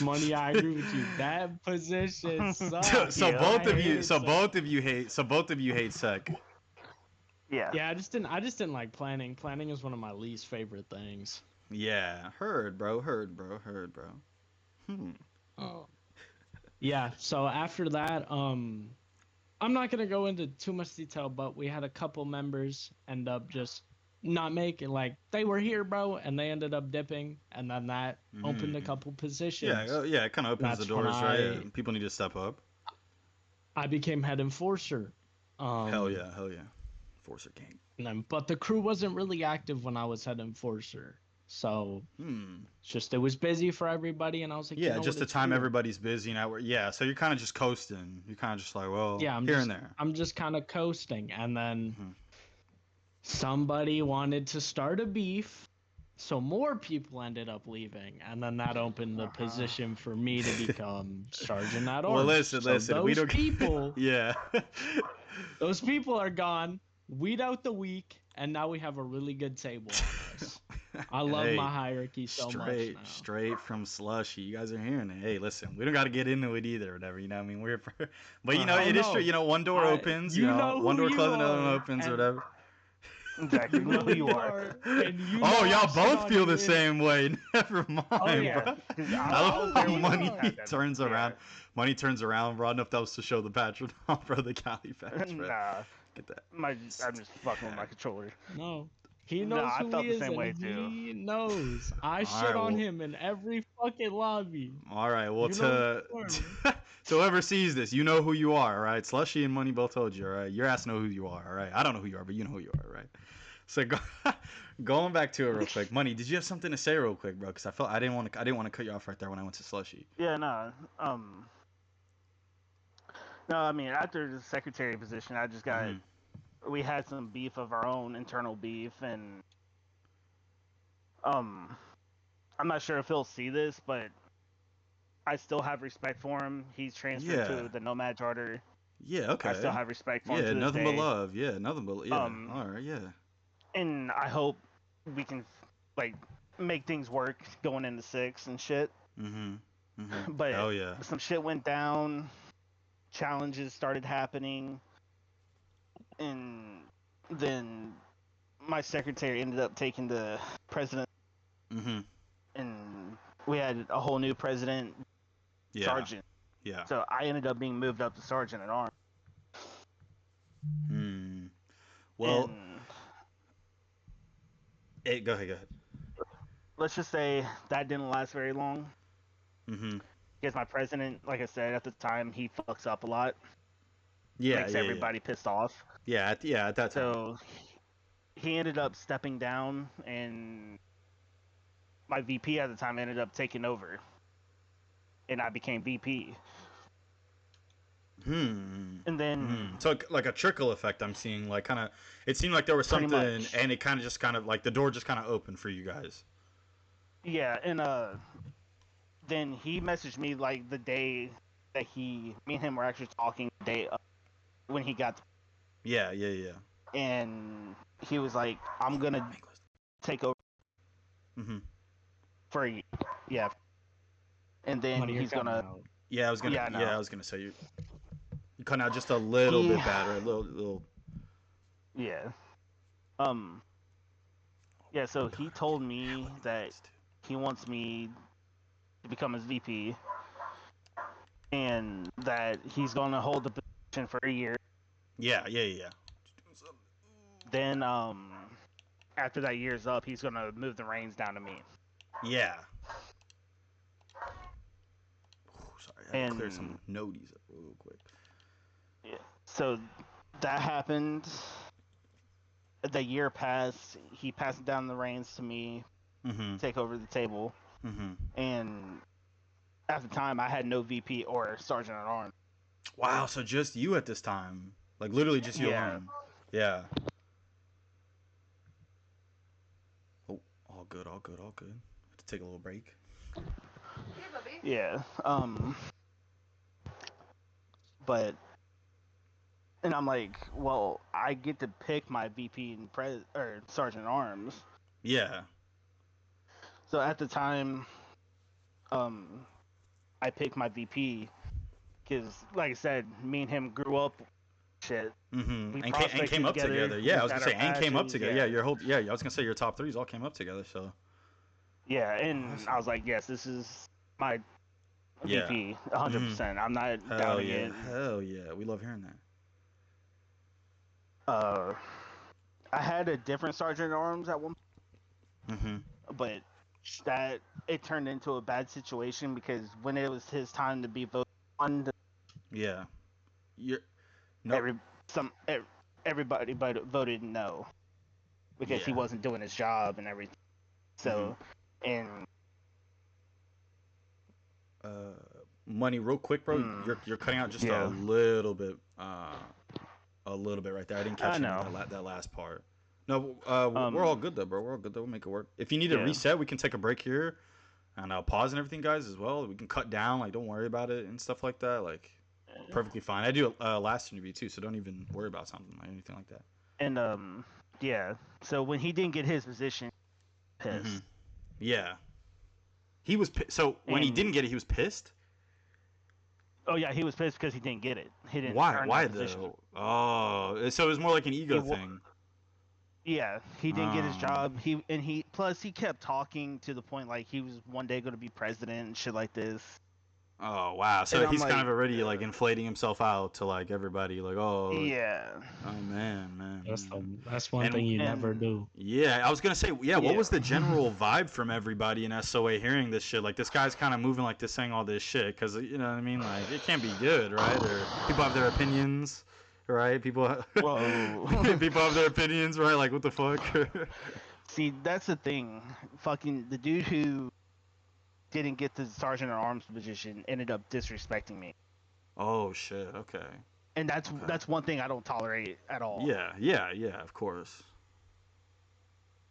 C: Money, I agree with you. That position sucked.
A: So
B: Yeah.
A: both
C: I
A: of you,
C: hated
A: so
C: sec.
A: both of you hate, so both of you hate sec.
B: Yeah.
C: Yeah, I just didn't like planning. Planning is one of my least favorite things.
A: Yeah, heard, bro, heard, bro, heard, bro. Hmm.
C: Oh. Yeah, so after that, I'm not gonna go into too much detail, but we had a couple members end up just not making, like they were here, bro, and they ended up dipping, and then that opened a
A: Mm.
C: couple
A: Yeah,
C: positions.
A: yeah, it kind of
C: And
A: opens the
C: that's when
A: doors, right? Yeah,
C: I
A: people need to step up.
C: I became head enforcer.
A: Hell
C: Um,
A: yeah, hell yeah. Forcer gang.
C: and then, but the crew wasn't really active when I was head enforcer, so
A: Hmm.
C: it's just it was busy for everybody, and I was like, you
A: Yeah,
C: know
A: just
C: what,
A: the
C: it's
A: time
C: cool.
A: everybody's busy now. Yeah, so you're kind of just coasting. You're kind of just like, well,
C: Yeah, I'm
A: here and
C: just
A: there.
C: I'm just kind of coasting, and then
A: Hmm.
C: somebody wanted to start a beef, so more people ended up leaving, and then that opened the
B: Uh-huh.
C: position for me to become sergeant at
A: Well,
C: arms.
A: listen,
C: So
A: listen. We don't. Yeah.
C: those people are gone. Weed out the weak, and now we have a really good table on us. I love
A: Hey,
C: my hierarchy so much now.
A: straight from Slushie. You guys are hearing it. Hey, listen, we don't got to get into it either, or whatever. You know what I mean? But
C: Oh
A: it is true.
C: no,
A: One door opens.
C: you know
A: One
C: who
A: door
C: you
A: closes, another one
C: are,
A: opens, or
C: and
A: whatever.
B: Exactly.
C: you
B: You
C: know
B: know
C: who
B: who you
C: you
B: are.
C: are, and you
A: Oh,
C: know I
A: y'all
C: shit
A: both
C: on
A: feel the
C: you in.
A: same way. Never
C: Oh
A: mind,
C: yeah,
B: Yeah.
A: bro.
B: Because
A: I
C: I
B: I
A: love
B: was
C: know
A: how
B: there
C: who
B: when
C: you
B: Money
A: money
C: are.
B: had that.
A: turns
B: Yeah.
A: around. Money turns around. Raw enough that was to show the patron off, bro. The Cali patch, bro.
B: Nah.
A: Get that.
B: I'm just fucking with my controller.
C: No. He
B: Nah,
C: knows
B: I
C: who
B: felt
C: he
B: the
C: is
B: same
C: and
B: way too.
C: he knows. I
A: All
C: shit
A: right,
C: on
A: well,
C: him in every fucking lobby.
A: all right. Well,
C: You know who you are.
A: to whoever sees this, you know who you are, all right? Slushy and Money both told you, all right? Your ass know who you are, all right? I don't know who you are, but you know who you are, all right? So going back to it real quick, Money, did you have something to say real quick, bro? Because I didn't want to cut you off right there when I went to Slushy.
B: Yeah, no. No, I mean after the secretary position, I just got
A: Mm-hmm.
B: we had some beef of our own, internal beef, and um, I'm not sure if he'll see this, but I still have respect for him. He's transferred
A: Yeah.
B: to the Nomad Charter.
A: Yeah.
B: I still
A: Okay.
B: have respect for him
A: Yeah.
B: to this
A: Nothing but
B: day.
A: love. Yeah. Nothing but yeah.
B: Um,
A: All right. Yeah.
B: and I hope we can like make things work going into six and shit.
A: Mm-hmm. Mm-hmm.
B: But
A: Hell yeah.
B: some shit went down. Challenges started happening, and then my secretary ended up taking the president,
A: Mm-hmm.
B: and we had a whole new president,
A: Yeah.
B: sergeant.
A: Yeah.
B: So I ended up being moved up to sergeant at arms.
A: Hmm. Well,
B: And
A: hey, go ahead. Go ahead.
B: let's just say that didn't last very long
A: Mm-hmm.
B: because my president, like I said at the time, he fucks up a lot,
A: Yeah.
B: makes
A: Yeah. Yeah.
B: everybody pissed off.
A: At that time.
B: So he ended up stepping down, and my VP at the time ended up taking over, and I became VP.
A: Hmm.
B: And then
A: Hmm. So like a trickle effect I'm seeing, like kind of it seemed like there was
B: pretty
A: something
B: much,
A: and it kind of just kind of like the door just kind of opened for you guys.
B: yeah. And then he messaged me like the day that me and him were actually talking the day when he got,
A: Yeah, yeah, yeah.
B: and he was like, "I'm gonna take over
A: Mhm.
B: for you." Yeah, and then
C: Money, you're
B: he's
C: cutting
B: gonna,
C: out.
B: yeah, I know.
A: I was gonna say you cut out just a little
B: He,
A: bit bad, right? A little
B: yeah, um, yeah. So he told me that he wants me to become his VP, and that he's gonna hold the position for a year.
A: Yeah, yeah, yeah.
B: Then, after that year's up, he's gonna move the reins down to me.
A: Yeah. Sorry, I had to clear
B: And
A: some noties up real quick.
B: yeah, so that happened. The year passed. He passed down the reins to me,
A: Mhm.
B: take over the table,
A: Mhm.
B: and at the time, I had no VP or sergeant at arms.
A: Wow, so just you at this time. Like literally just you
B: Yeah,
A: alone. Yeah. good, all good, all good. Have to take a little break.
B: Yeah. But and I'm like, well, I get to pick my VP and or Sergeant Arms.
A: Yeah.
B: So at the time, I picked my VP because, like I said, me and him grew up. Shit.
A: Mm-hmm.
B: We
A: And came up together. Yeah, I was gonna say, and came up together. Yeah, your whole. Yeah, I was gonna say your top threes all came up together. So.
B: Yeah, and
A: Awesome.
B: I was like, yes, this is my
A: Yeah.
B: VP, 100%. I'm not
A: Hell
B: doubting
A: yeah.
B: it.
A: Hell yeah. We love hearing that.
B: I had a different Sergeant at Arms at one
A: Mm-hmm.
B: but that it turned into a bad situation because when it was his time to be voted on,
A: Yeah. You're. No.
B: every some everybody voted no because he
A: Yeah.
B: wasn't doing his job and everything. So, and
A: Money, real quick, bro. You're cutting out just
B: yeah.
A: a little bit right there. I didn't catch
B: I
A: any
B: know.
A: of that last part. No, we're all good though, bro. We're all good though. We'll make it work. If you need to
B: Yeah.
A: reset, we can take a break here, and I'll pause and everything, guys, as well. We can cut down, like, don't worry about it and stuff like that. Like, perfectly fine. I do last interview too, so don't even worry about something like anything like that.
B: And yeah. So when he didn't get his position, pissed.
A: Mm-hmm. Yeah. He was so when he didn't get it, he was pissed.
B: Oh yeah, he was pissed because he didn't get it. He didn't.
A: Why?
B: Earn
A: Why
B: that position.
A: though? Oh, so it was more like an ego thing.
B: Yeah, he didn't get his
A: Oh.
B: job. He plus he kept talking to the point like he was one day going to be president and shit like this.
A: Oh wow! So
B: And
A: he's
B: I'm
A: kind
B: like,
A: of already like inflating himself out to like everybody, like, oh,
B: yeah.
A: oh man.
C: That's one thing you never do.
A: Yeah, I was gonna say, yeah. What
B: Yeah.
A: was the general vibe from everybody in SOA hearing this shit? Like, this guy's kind of moving like this, saying all this shit, because you know what I mean. Like, it can't be good, right? Or people have their opinions, right? People,
B: Whoa.
A: people have their opinions, right? Like, what the fuck?
B: See, that's the thing. Fucking the dude who didn't get the sergeant at arms position ended up disrespecting me.
A: Oh shit. Okay.
B: And that's one thing I don't tolerate at all.
A: Yeah. Of course.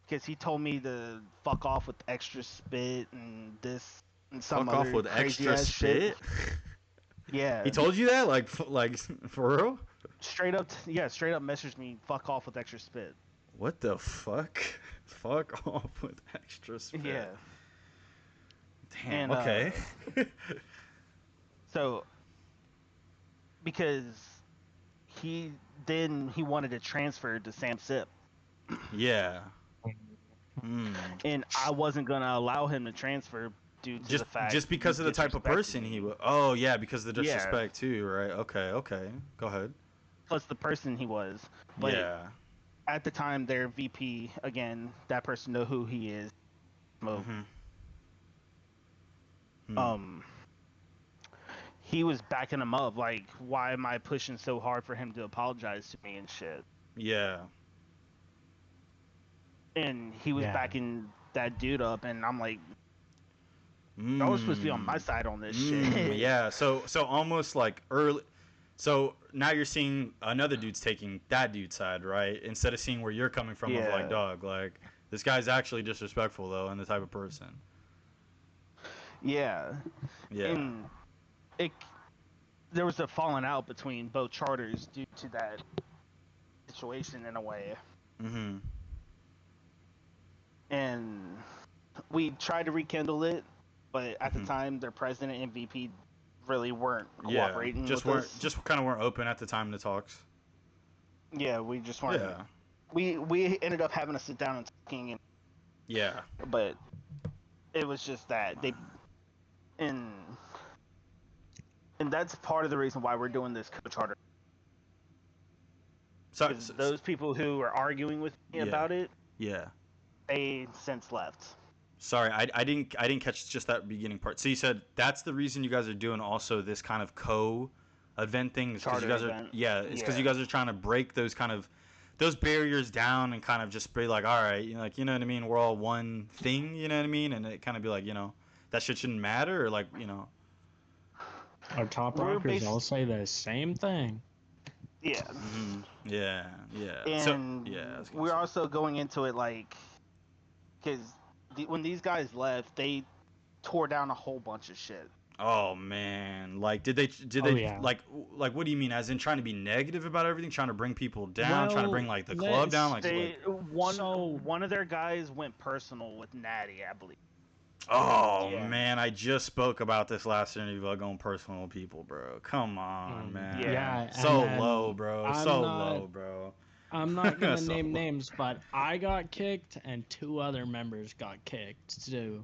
B: Because he told me to fuck off with extra spit and this and some
A: Fuck
B: other
A: off with
B: crazy
A: extra
B: ass
A: spit.
B: shit. Yeah.
A: He told you that, like for real?
B: Straight up messaged me, fuck off with extra spit.
A: What the fuck? Fuck off with extra spit.
B: Yeah.
A: Damn.
B: And,
A: okay.
B: So, because he wanted to transfer to Sam Sip,
A: Yeah.
B: and I wasn't gonna allow him to transfer due to the fact
A: just because of the type of person he was. Oh yeah, because of the disrespect too, right? Okay. Go ahead.
B: Plus the person he was. But
A: Yeah.
B: at the time, their VP, again, that person know who he is. He was backing him up, like, why am I pushing so hard for him to apologize to me and shit?
A: Yeah.
B: And he was backing that dude up, and I'm like, I was supposed to be on my side on this shit.
A: Yeah. So almost like early. So now you're seeing another dude's taking that dude's side, right? Instead of seeing where you're coming from, of like, dog, like, this guy's actually disrespectful though, and the type of person.
B: Yeah. And there was a falling out between both charters due to that situation in a way. And we tried to rekindle it, but at the time, their president and VP really weren't cooperating.
A: Just kind of weren't open at the time to talks.
B: Yeah, we just weren't. Yeah. We ended up having to sit down and talking. But it was just that they and that's part of the reason why we're doing this co-charter. So those people who were arguing with me about it, they since left.
A: Sorry, I didn't catch just that beginning part. So you said that's the reason you guys are doing also this kind of event thing, because you guys
B: event.
A: it's because you guys are trying to break those kind of those barriers down and kind of just be like, all right, you know, like, you know what I mean, we're all one thing, you know what I mean, and it kind of be like, you know, that shit shouldn't matter, or like, you know.
C: Our top rockers all say the same thing.
B: Yeah.
A: Yeah.
B: And we're also going into it like, because when these guys left, they tore down a whole bunch of shit.
A: Oh man, like did they
C: Oh, yeah.
A: like what do you mean? As in trying to be negative about everything, trying to bring people down, trying to bring
C: Well,
A: like the club down, like
B: They
C: So-
B: one of their guys went personal with Natty, I believe.
A: oh
C: Yeah.
A: man, I just spoke about this last interview about going personal with people, bro. Come on, man.
B: Yeah.
A: So
C: and then
A: low, bro.
C: I'm
A: So
C: not-
A: low, bro.
C: I'm not gonna
A: So
C: name
A: low.
C: names, but I got kicked and 2 other members got kicked too.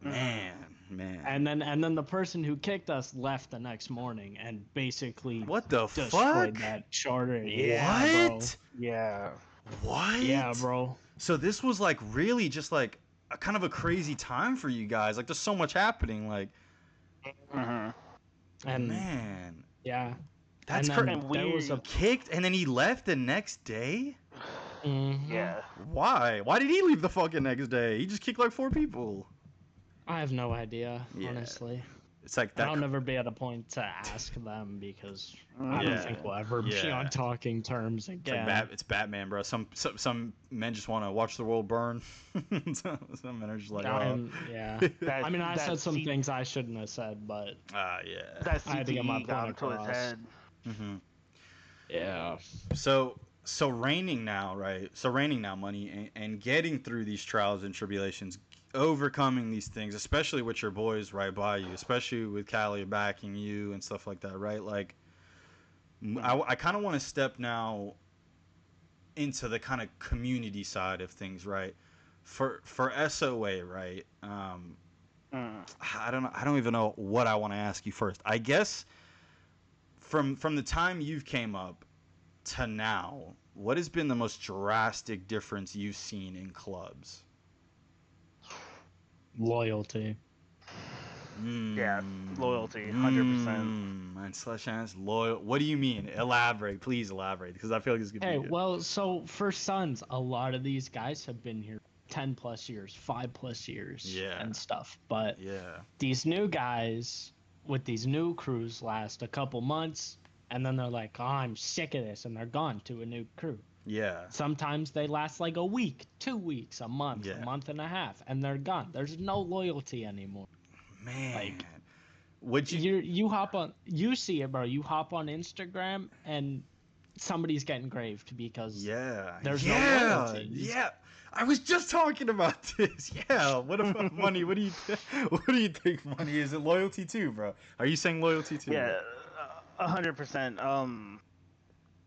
A: Man, man.
C: And then the person who kicked us left the next morning and basically
A: What the
C: destroyed
A: fuck?
C: that charter. Yeah, bro.
A: What?
B: Yeah.
A: What?
C: Yeah, bro.
A: So this was like really just like a kind of a crazy time for you guys. Like there's so much happening. Like,
C: And
A: man,
C: yeah,
A: that's
C: and then
A: crazy.
B: And
C: there
B: we-
C: was a
A: Kicked and then he left the next day.
C: Mhm.
B: Yeah.
A: Why? Why did he leave the fucking next day? He just kicked like 4 people.
C: I have no idea,
A: Yeah.
C: honestly.
A: It's like that.
C: I'll never be at a point to ask them because I
A: Yeah.
C: don't think we'll ever be
A: Yeah.
C: on talking terms
A: It's
C: again.
A: like it's Batman, bro. Some men just want to watch the world burn. Some men are just like, oh,
C: Yeah.
B: That,
C: I mean, I
B: that
C: said some
B: C-
C: things I shouldn't have said, but
A: yeah.
B: That
C: I had to get my
B: CTE got him
C: point
B: to his
C: across.
B: head.
A: hmm
C: yeah.
A: So reigning now, right? So reigning now, money, and getting through these trials and tribulations, overcoming these things, especially with your boys right by you, especially with Callie backing you and stuff like that, right? Like, I kind of want to step now into the kind of community side of things, right? For SOA, right? I don't know. I don't even know what I want to ask you first. I guess from the time you've came up to now, what has been the most drastic difference you've seen in clubs?
C: Loyalty.
B: Yeah, loyalty, 100%.
A: And Slushie, loyal. What do you mean? Elaborate, please elaborate, because I feel like it's gonna
C: Hey,
A: be good.
C: well, so for Sons, a lot of these guys have been here 10 plus years, 5 plus years,
A: Yeah.
C: and stuff. But
A: Yeah,
C: these new guys with these new crews last a couple months, and then they're like, oh, I'm sick of this, and they're gone to a new crew.
A: yeah,
C: Sometimes they last like a week, 2 weeks, a month,
A: Yeah.
C: a month and a half, and they're gone. There's no loyalty anymore.
A: man.
C: Like,
A: Would you?
C: You hop on, you see it, bro. You hop on Instagram, and somebody's getting graved because
A: Yeah,
C: there's no
A: yeah,
C: loyalty.
A: yeah. I was just talking about this. Yeah. What about money? What do you? What do you think money is? It loyalty too, bro? Are you saying loyalty too?
B: Yeah, 100%.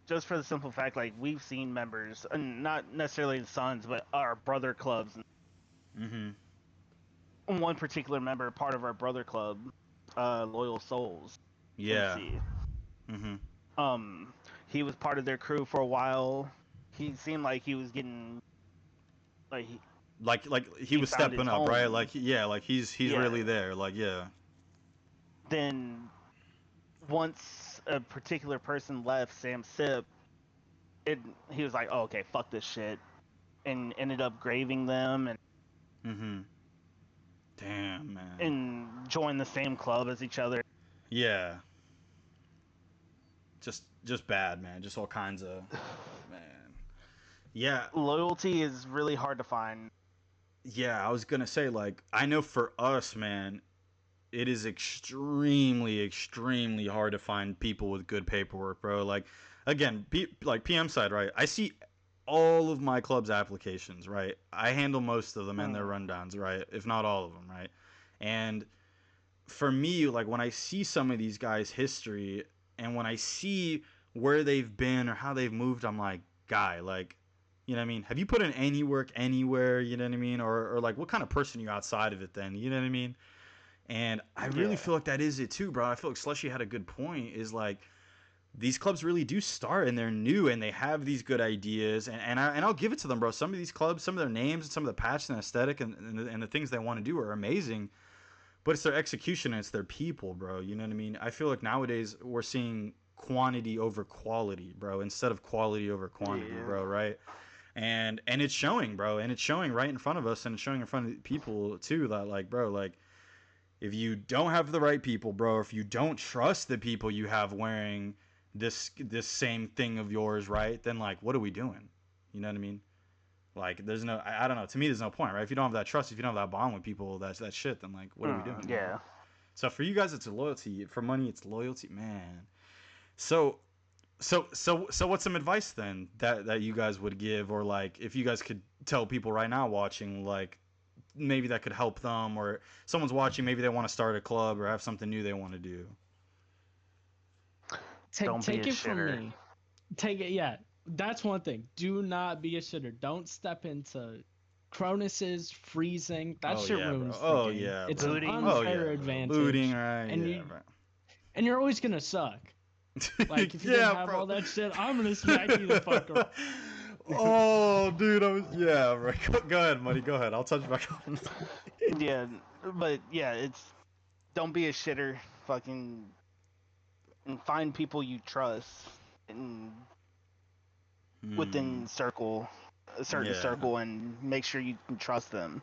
B: Just for the simple fact, like we've seen members, and not necessarily the Sons, but our brother clubs.
A: Mm-hmm.
B: One particular member, part of our brother club, Loyal Souls.
A: Yeah.
B: MC.
A: Mm-hmm.
B: He was part of their crew for a while. He seemed like he was getting, like,
A: Like he
B: He
A: was
B: found
A: stepping
B: his
A: up, right?
B: home.
A: Like yeah, like he's
B: Yeah.
A: really there. Like yeah.
B: then once a particular person left, Sam Sip, he was like, oh, okay, fuck this shit, and ended up graving them
A: Mm-hmm. Damn, man.
B: and joined the same club as each other.
A: Yeah. Just bad, man. Just all kinds of man. Yeah,
B: Loyalty is really hard to find.
A: yeah, I was gonna say, like, I know for us, man, it is extremely, extremely hard to find people with good paperwork, bro. Like, again, like PM side, right? I see all of my club's applications, right? I handle most of them and their rundowns, right? If not all of them, right? And for me, like, when I see some of these guys' history and when I see where they've been or how they've moved, I'm like, guy, like, you know what I mean? Have you put in any work anywhere, you know what I mean? Or like, what kind of person are you outside of it then, you know what I mean? And I really
B: Yeah.
A: feel like that is it too, bro. I feel like Slushie had a good point, is like, these clubs really do start and they're new and they have these good ideas, and I'll give it to them, bro. Some of these clubs, some of their names and some of the passion and aesthetic and the things they want to do are amazing, but it's their execution and it's their people, bro. You know what I mean? I feel like nowadays we're seeing quantity over quality, bro, instead of quality over quantity,
B: Yeah.
A: bro, right? And it's showing, bro, and it's showing right in front of us, and it's showing in front of people too, that like, bro, like, if you don't have the right people, bro, if you don't trust the people you have wearing this same thing of yours, right, then like, what are we doing? You know what I mean? Like, there's no, I don't know. To me, there's no point, right? If you don't have that trust, if you don't have that bond with people, that's that shit. Then like, what are we doing?
B: Yeah.
A: So for you guys, it's a loyalty. For money, it's loyalty, man. So what's some advice then that you guys would give, or like if you guys could tell people right now watching, like maybe that could help them, or someone's watching, maybe they want to start a club or have something new they want to do.
B: Don't be a
C: Take it from
B: shitter.
C: me. Take it, yeah. That's one thing. Do not be a shitter. Don't step into Cronus's freezing. That shit
A: Yeah, bro.
C: ruins the
A: Oh
C: game.
A: yeah,
C: It's
A: bro.
C: an
B: Looting.
A: Oh yeah,
C: unfair
A: bro.
C: advantage.
A: Looting, right?
C: And
A: Yeah,
C: you
A: bro.
C: and you're always gonna suck. Like if you
A: Yeah,
C: didn't have
A: bro.
C: all that shit, I'm gonna smack you the fuck around.
A: Oh, dude, yeah, bro. Go ahead, Money. Go ahead. I'll touch back on.
B: Yeah, but yeah, it's don't be a shitter. Fucking and find people you trust and within a certain
A: Yeah.
B: circle, and make sure you can trust them.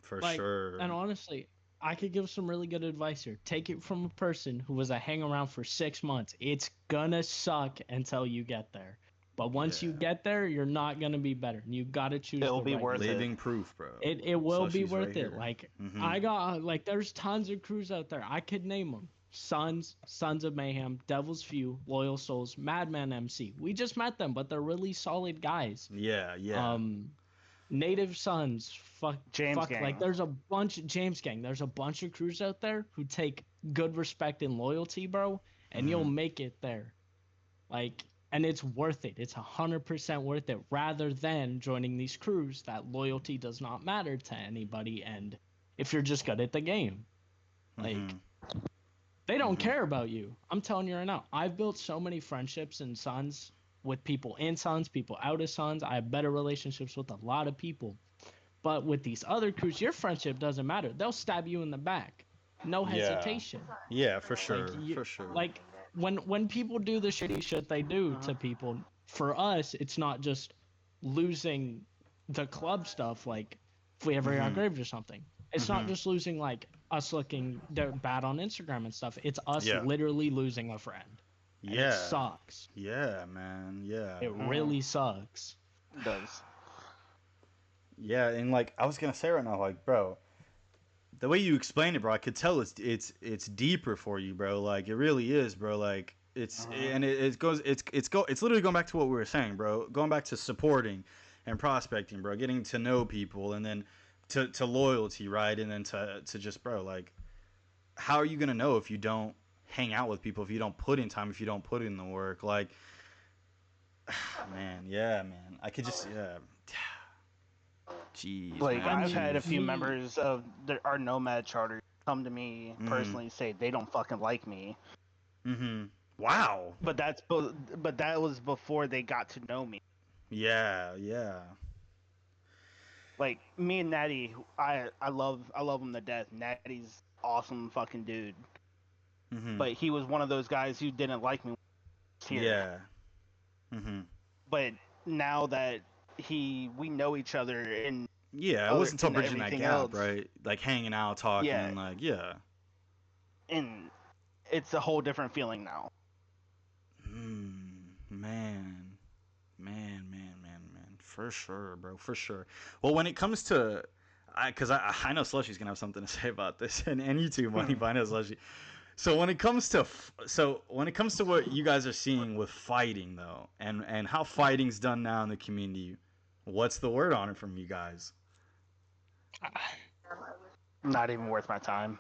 A: For
C: Like,
A: sure.
C: and honestly, I could give some really good advice here. Take it from a person who was a hang around for 6 months. It's gonna suck until you get there. But once you
A: Yeah.
C: get there, you're not gonna be better. You gotta choose
B: It'll
C: the
B: be
C: right
B: worth
C: one.
B: it.
A: Living proof, bro.
C: It will be
A: Slushie's
C: worth
A: right
C: it.
A: here.
C: Like
A: Mhm.
C: I got like there's tons of crews out there. I could name them. Sons of Mayhem, Devil's Few, Loyal Souls, Madman MC. We just met them, but they're really solid guys.
A: Yeah.
C: Native Sons,
B: James
C: fuck,
B: Gang.
C: like there's a bunch James Gang. There's a bunch of crews out there who take good respect and loyalty, bro, and you'll make it there. Like, and it's worth it. It's 100% worth it. Rather than joining these crews that loyalty does not matter to anybody, and if you're just good at the game, like they don't care about you. I'm telling you right now. I've built so many friendships in Sons with people in Sons, people out of Sons. I have better relationships with a lot of people. But with these other crews, your friendship doesn't matter. They'll stab you in the back. No hesitation.
A: Yeah, for sure.
C: Like,
A: For sure.
C: Like when people do the shitty shit they do to people, for us, it's not just losing the club stuff. Like if we ever got graves or something, it's not just losing like us looking bad on Instagram and stuff. It's us
A: Yeah.
C: literally losing a friend. And
A: Yeah.
C: it sucks.
A: Yeah, man. Yeah.
C: It really sucks.
B: It does.
A: Yeah, and like I was gonna say right now, like, bro, the way you explain it, bro, I could tell it's deeper for you, bro. Like it really is, bro. Like it's and it goes it's literally going back to what we were saying, bro. Going back to supporting and prospecting, bro. Getting to know people, and then to loyalty, right? And then to just, bro, like, how are you gonna know if you don't hang out with people, if you don't put in time, if you don't put in the work? Like, man, I could just, jeez,
B: Like
A: man,
B: I've had a few
C: Me-
B: members of our Nomad charter come to me personally say they don't fucking like me.
A: Wow.
B: But that was before they got to know me.
A: Yeah.
B: Like me and Natty, I love him to death. Natty's awesome fucking dude. But he was one of those guys who didn't like me when I was here.
A: Yeah.
B: But now that we know each other, and
A: Yeah, it wasn't until bridging that
B: everything
A: gap,
B: else.
A: right? Like hanging out, talking,
B: Yeah.
A: like, yeah.
B: and it's a whole different feeling now.
A: Man. For sure, bro. For sure. Well, when it comes to, because I know Slushie's gonna have something to say about this, and you too, Money. But I know Slushie. So when it comes to what you guys are seeing with fighting, though, and how fighting's done now in the community, what's the word on it from you guys?
B: Not even worth my time.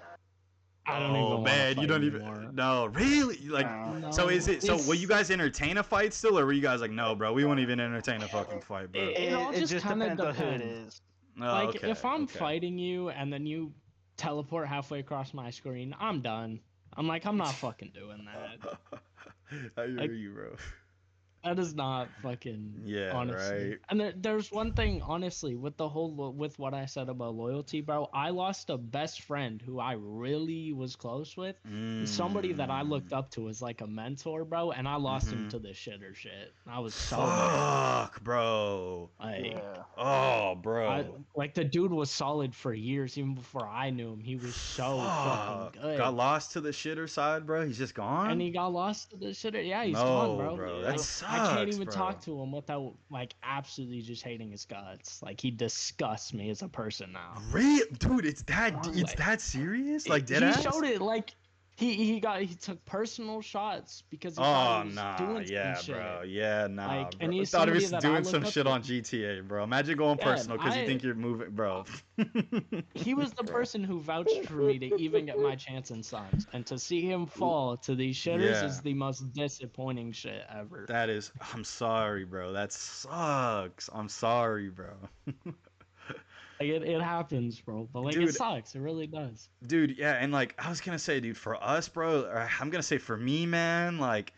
C: I don't even
A: Oh
C: wanna
A: man, you
C: fight
A: don't
C: anymore.
A: even. No, really? Like,
B: No.
A: so is it? So
C: It's-
A: will you guys entertain a fight still, or were you guys like, no, bro, we won't even entertain a fucking fight, bro?
C: It all
B: It
C: just
B: just
C: kinda
B: depends on who it
C: depends.
B: is.
A: Oh,
C: Like
A: okay,
C: if I'm
A: okay.
C: fighting you and then you teleport halfway across my screen, I'm done. I'm like, I'm not fucking doing that.
A: I hear
C: Like-
A: you, bro.
C: That is not fucking
A: Yeah,
C: honestly.
A: right.
C: And there's one thing, honestly, with the whole with what I said about loyalty, bro. I lost a best friend who I really was close with, somebody that I looked up to as like a mentor, bro. And I lost him to this shitter shit. I was so mad.
A: Fuck, bro.
C: Like,
B: Yeah.
A: Oh, bro.
C: like the dude was solid for years, even before I knew him. He was so fucking good.
A: Got lost to the shitter side, bro. He's just gone.
C: And he got lost to the shitter. Yeah, he's
A: no,
C: gone, bro.
A: That
B: Yeah.
A: sucks.
C: I can't even talk to him without like absolutely just hating his guts. Like he disgusts me as a person now.
A: Dude, it's that serious? Like dead
C: he
A: ass?
C: showed it like he took personal shots because he thought he was doing some shit.
A: Bro. Yeah, nah,
C: like,
A: bro.
C: And he's
A: thought he was
C: that
A: doing some shit on GTA, bro. Imagine going personal because you think you're moving, bro.
C: He was the person who vouched for me to even get my chance in Sons, and to see him fall to these shitters is the most disappointing shit ever.
A: That is, I'm sorry, bro. That sucks. I'm sorry, bro.
C: Like it happens, bro. But like, dude, it sucks. It really does.
A: Dude, yeah, and like I was gonna say, dude, for us, bro, or I'm gonna say for me, man, like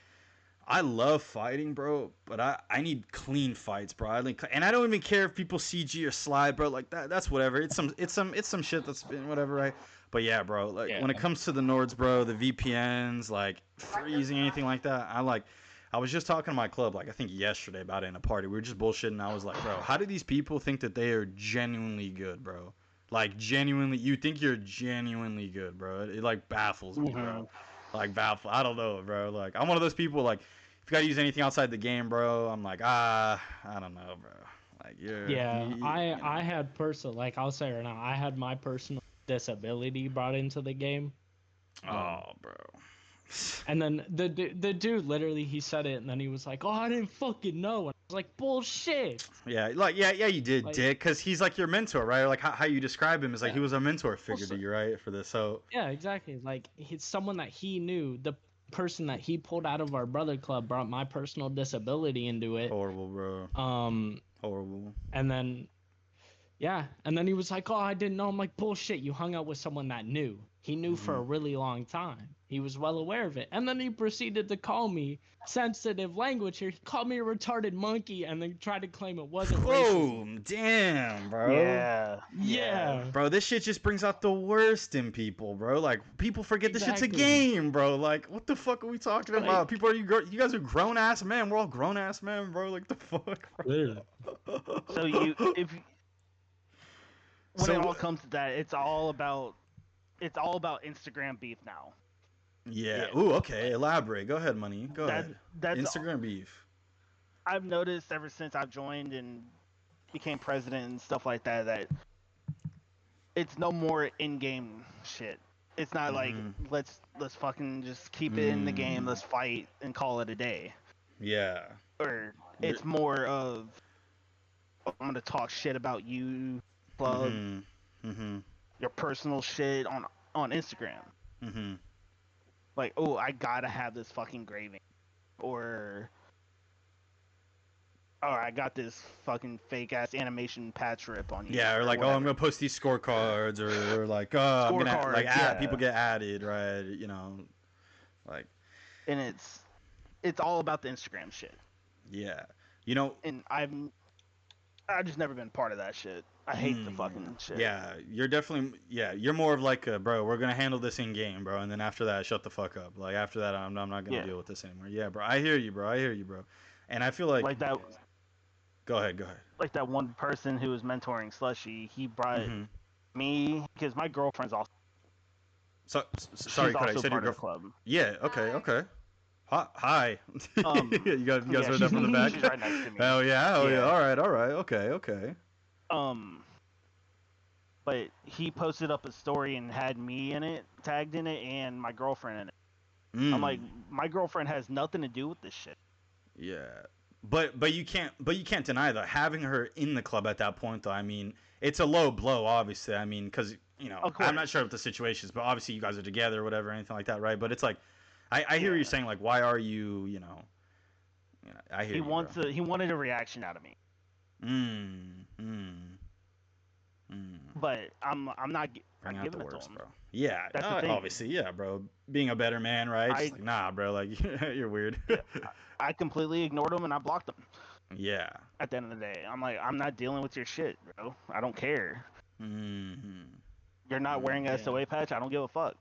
A: I love fighting, bro, but I need clean fights, bro. And I don't even care if people CG or slide, bro. Like that's whatever. It's some shit that's been whatever, right? But yeah, bro. Like when it comes to the Nords, bro, the VPNs, like freezing anything like that, I was just talking to my club, like I think yesterday about it in a party. We were just bullshitting. And I was like, bro, how do these people think that they are genuinely good, bro? Like genuinely, you think you're genuinely good, bro? It like baffles me, bro. Like I don't know, bro. Like I'm one of those people. Like if you gotta use anything outside the game, bro, I'm like I don't know, bro. Like
C: I had personal, like I'll say right now, I had my personal disability brought into the game.
A: Oh, bro.
C: And then the dude literally, he said it, and then he was like, "Oh, I didn't fucking know." And I was like, "Bullshit."
A: Yeah, you did, like, dick, because he's like your mentor, right? Like how you describe him is like he was a mentor figure to you, right? For this, so
C: yeah, exactly. Like he's someone that he knew. The person that he pulled out of our brother club brought my personal disability into it.
A: Horrible, bro. Horrible.
C: And then, yeah, and then he was like, "Oh, I didn't know." I'm like, "Bullshit. You hung out with someone that knew. He knew for a really long time. He was well aware of it." And then he proceeded to call me sensitive language here. He called me a retarded monkey and then tried to claim it wasn't racism.
A: Damn, bro.
C: Yeah.
A: Bro, this shit just brings out the worst in people, bro. Like, people forget this shit's a game, bro. Like, what the fuck are we talking about? People, you guys are grown-ass men. We're all grown-ass men, bro. Like, the fuck, bro?
B: So when it all comes to that, it's all about Instagram beef now.
A: Yeah. Ooh, okay. Elaborate. Go ahead, Money. Go ahead. That's Instagram beef.
B: I've noticed ever since I've joined and became president and stuff like that, that it's no more in-game shit. It's not like let's fucking just keep it in the game, let's fight and call it a day.
A: Yeah.
B: Or it's more of, I'm gonna talk shit about you, club, your personal shit on Instagram. Like, oh, I gotta have this fucking graving, or I got this fucking fake ass animation patch rip on you.
A: Yeah, or like, I'm gonna post these scorecards, or like, I'm gonna like people get added, right? You know, like,
B: and it's all about the Instagram shit.
A: Yeah, you know,
B: and I've just never been part of that shit. I hate the fucking shit.
A: Yeah, you're more of like, bro, we're gonna handle this in game, bro, and then after that, shut the fuck up. Like after that, I'm not gonna deal with this anymore. Yeah, bro, I hear you, bro. And I feel like
B: that.
A: Go ahead.
B: Like that one person who was mentoring Slushie, he brought me, because my girlfriend's also.
A: Sorry,
B: could I
A: said your
B: club?
A: Yeah. Okay. Hi. You guys heard that from the back?
B: She's right next to me.
A: Oh yeah. All right. Okay.
B: But he posted up a story and had me in it, tagged in it, and my girlfriend in it. I'm like, my girlfriend has nothing to do with this shit.
A: Yeah, but you can't deny that having her in the club at that point, though. I mean, it's a low blow, obviously. I mean, because I'm not sure what the situation is, but obviously you guys are together, or whatever, anything like that, right? But it's like, I hear what you're saying. Like, why are you, I hear
B: he wanted a reaction out of me. But I'm not giving it to him,
A: bro. Yeah, obviously, yeah, bro. Being a better man, right? Like, nah, bro. Like, you're weird.
B: I completely ignored him and I blocked him.
A: Yeah.
B: At the end of the day, I'm like, I'm not dealing with your shit, bro. I don't care. You're not wearing a SOA patch. I don't give a fuck.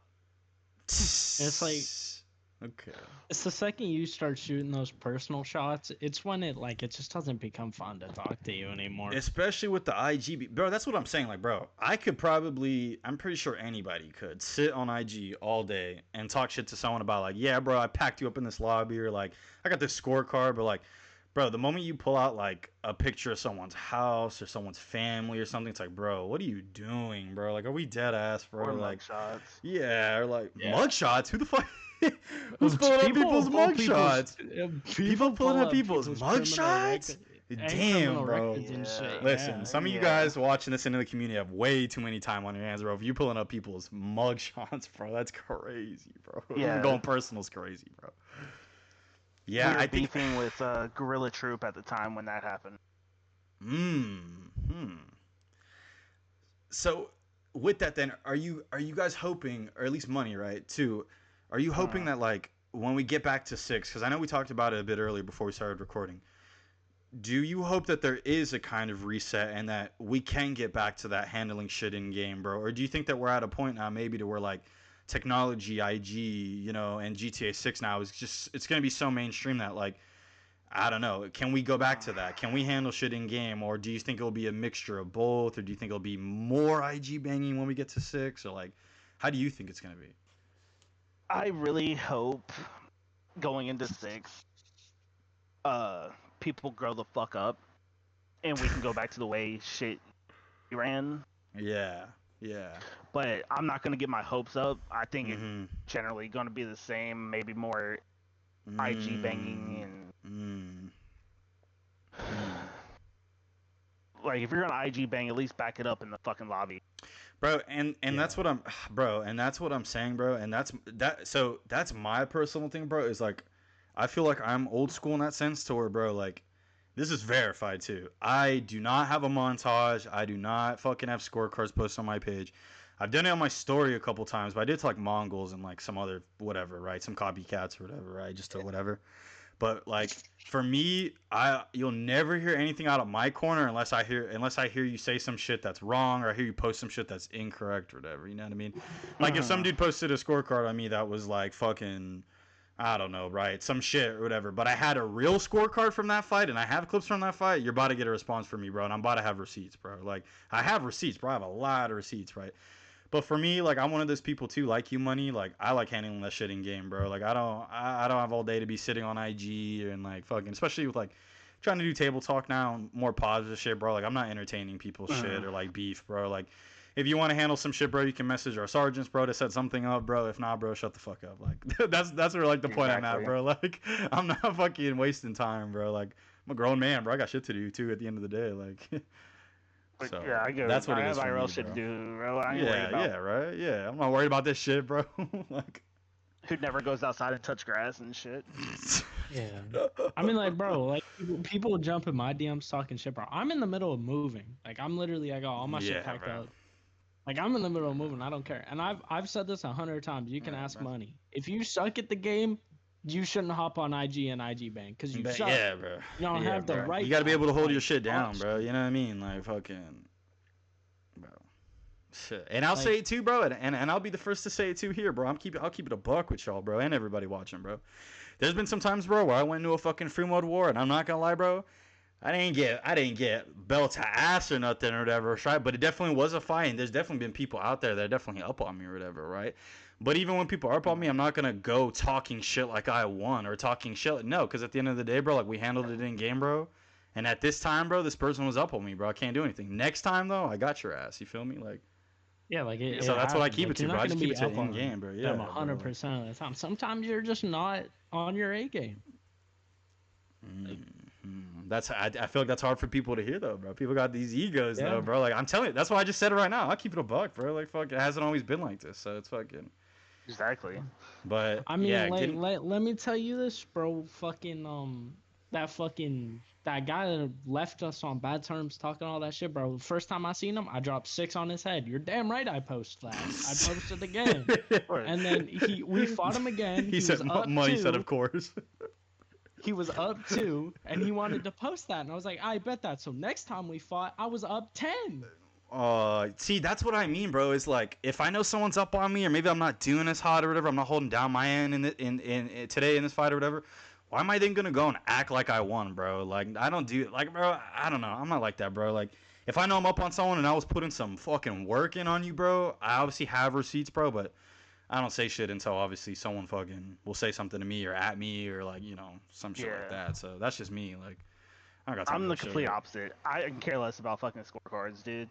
C: It's like,
A: okay.
C: It's the second you start shooting those personal shots, it's when it just doesn't become fun to talk to you anymore.
A: Especially with the IG, bro. That's what I'm saying. Like, bro, I'm pretty sure anybody could sit on IG all day and talk shit to someone about like, yeah, bro, I packed you up in this lobby, or like, I got this scorecard, but like, bro, the moment you pull out like a picture of someone's house or someone's family or something, it's like, bro, what are you doing, bro? Like, are we dead ass, bro?
B: Or
A: Like,
B: mugshots.
A: yeah, or like
C: Yeah.
A: mugshots. Who the fuck? Who's pulling up people's mugshots? People pulling up people's mugshots? Damn, bro.
C: And shit.
A: Listen,
C: Yeah.
A: some of you guys watching this into the community have way too many time on your hands, bro. If you pulling up people's mugshots, bro, that's crazy, bro.
B: Yeah.
A: Even going personal's crazy, bro. Yeah,
B: we were
A: I think.
B: beefing with Gorilla Troop at the time when that happened.
A: So, with that, then, are you guys hoping, or at least money, right? Too, are you hoping that like when we get back to 6, because I know we talked about it a bit earlier before we started recording. Do you hope that there is a kind of reset and that we can get back to that handling shit in game, bro? Or do you think that we're at a point now maybe to where like technology, IG, you know, and GTA 6 now is just, it's going to be so mainstream that like, I don't know, can we go back to that? Can we handle shit in game? Or do you think it'll be a mixture of both? Or do you think it'll be more IG banging when we get to 6? Or like, how do you think it's going to be?
B: I really hope going into 6, people grow the fuck up and we can go back to the way shit ran.
A: Yeah.
B: But I'm not going to get my hopes up. I think it's generally going to be the same, maybe more IG banging and like if you're gonna IG bang, at least back it up in the fucking lobby,
A: bro. And that's what I'm, bro. And that's what I'm saying, bro. And that's my personal thing, bro. Is like, I feel like I'm old school in that sense, to where, bro, like, this is verified too. I do not have a montage. I do not fucking have scorecards posted on my page. I've done it on my story a couple times, but I did it to like Mongols and like some other whatever, right? Some copycats or whatever, right? Just to whatever. But like for me, you'll never hear anything out of my corner unless I hear you say some shit that's wrong, or I hear you post some shit that's incorrect or whatever. You know what I mean? Like if some dude posted a scorecard on me that was like fucking, I don't know, right? Some shit or whatever. But I had a real scorecard from that fight and I have clips from that fight, you're about to get a response from me, bro. And I'm about to have receipts, bro. Like I have receipts, bro. I have a lot of receipts, right? But for me, like, I'm one of those people too, like you, Money. Like, I like handling that shit in game, bro. Like, I don't have all day to be sitting on IG and like fucking, especially with like trying to do table talk now and more positive shit, bro. Like, I'm not entertaining people's shit or like beef, bro. Like, if you want to handle some shit, bro, you can message our sergeants, bro, to set something up, bro. If not, bro, shut the fuck up. Like, that's where like the point I'm at, bro. Like, I'm not fucking wasting time, bro. Like, I'm a grown man, bro. I got shit to do too at the end of the day, like. So,
B: yeah, I get
A: that's what it is for me,
B: IRL shit to do, bro. I ain't worried about
A: right. Yeah, I'm not worried about this shit, bro. Like,
B: who never goes outside and touch grass and shit.
C: Yeah. I mean, like, bro, like people jump in my DMs talking shit, bro. I'm in the middle of moving. Like, I'm literally, I got all my shit packed up. Like, I'm in the middle of moving. I don't care. And I've said this 100 times. You can ask Money. If you suck at the game, you shouldn't hop on IG and IG bang because you suck.
A: Yeah, bro.
C: You don't have the right.
A: You got to be able to hold your shit down, bro. You know what I mean? Like, fucking, bro. Shit. And I'll say it too, bro. And I'll be the first to say it too here, bro. I'll keep it a buck with y'all, bro, and everybody watching, bro. There's been some times, bro, where I went into a fucking free mode war, and I'm not gonna lie, bro. I didn't get belt to ass or nothing or whatever, right? But it definitely was a fight, and there's definitely been people out there that are definitely up on me or whatever, right? But even when people are up on me, I'm not gonna go talking shit like I won or talking shit. No, because at the end of the day, bro, like we handled it in game, bro. And at this time, bro, this person was up on me, bro. I can't do anything. Next time, though, I got your ass. You feel me? Like,
C: yeah, like it.
A: So that's what I
C: like,
A: keep it to, bro. I just keep it to in game, bro. Yeah,
C: 100% of the time. Sometimes you're just not on your A game.
A: That's I feel like that's hard for people to hear though, bro. People got these egos though, bro. Like I'm telling you, that's why I just said it right now. I'll keep it a buck, bro. Like fuck, it hasn't always been like this, so it's fucking.
B: Exactly.
A: But
C: I mean, yeah, let me tell you this, bro. Fucking that guy that left us on bad terms, talking all that shit, bro. The first time I seen him, I dropped 6 on his head. You're damn right, I post that. I posted again, and then we fought him again.
A: He said, "Money said, of course."
C: He was up 2, and he wanted to post that, and I was like, I bet that. So next time we fought, I was up 10.
A: See, that's what I mean, bro. Is like if I know someone's up on me, or maybe I'm not doing as hot or whatever, I'm not holding down my end in today in this fight or whatever. Why am I then gonna go and act like I won, bro? Like I don't do like, bro. I don't know. I'm not like that, bro. Like if I know I'm up on someone and I was putting some fucking work in on you, bro, I obviously have receipts, bro. But I don't say shit until obviously someone fucking will say something to me or at me or like, you know, some shit like
B: Yeah.
A: that. So that's just me. Like, I don't got time
B: I'm
A: for
B: the
A: that
B: complete
A: shit.
B: opposite. I can care less about fucking scorecards, dude.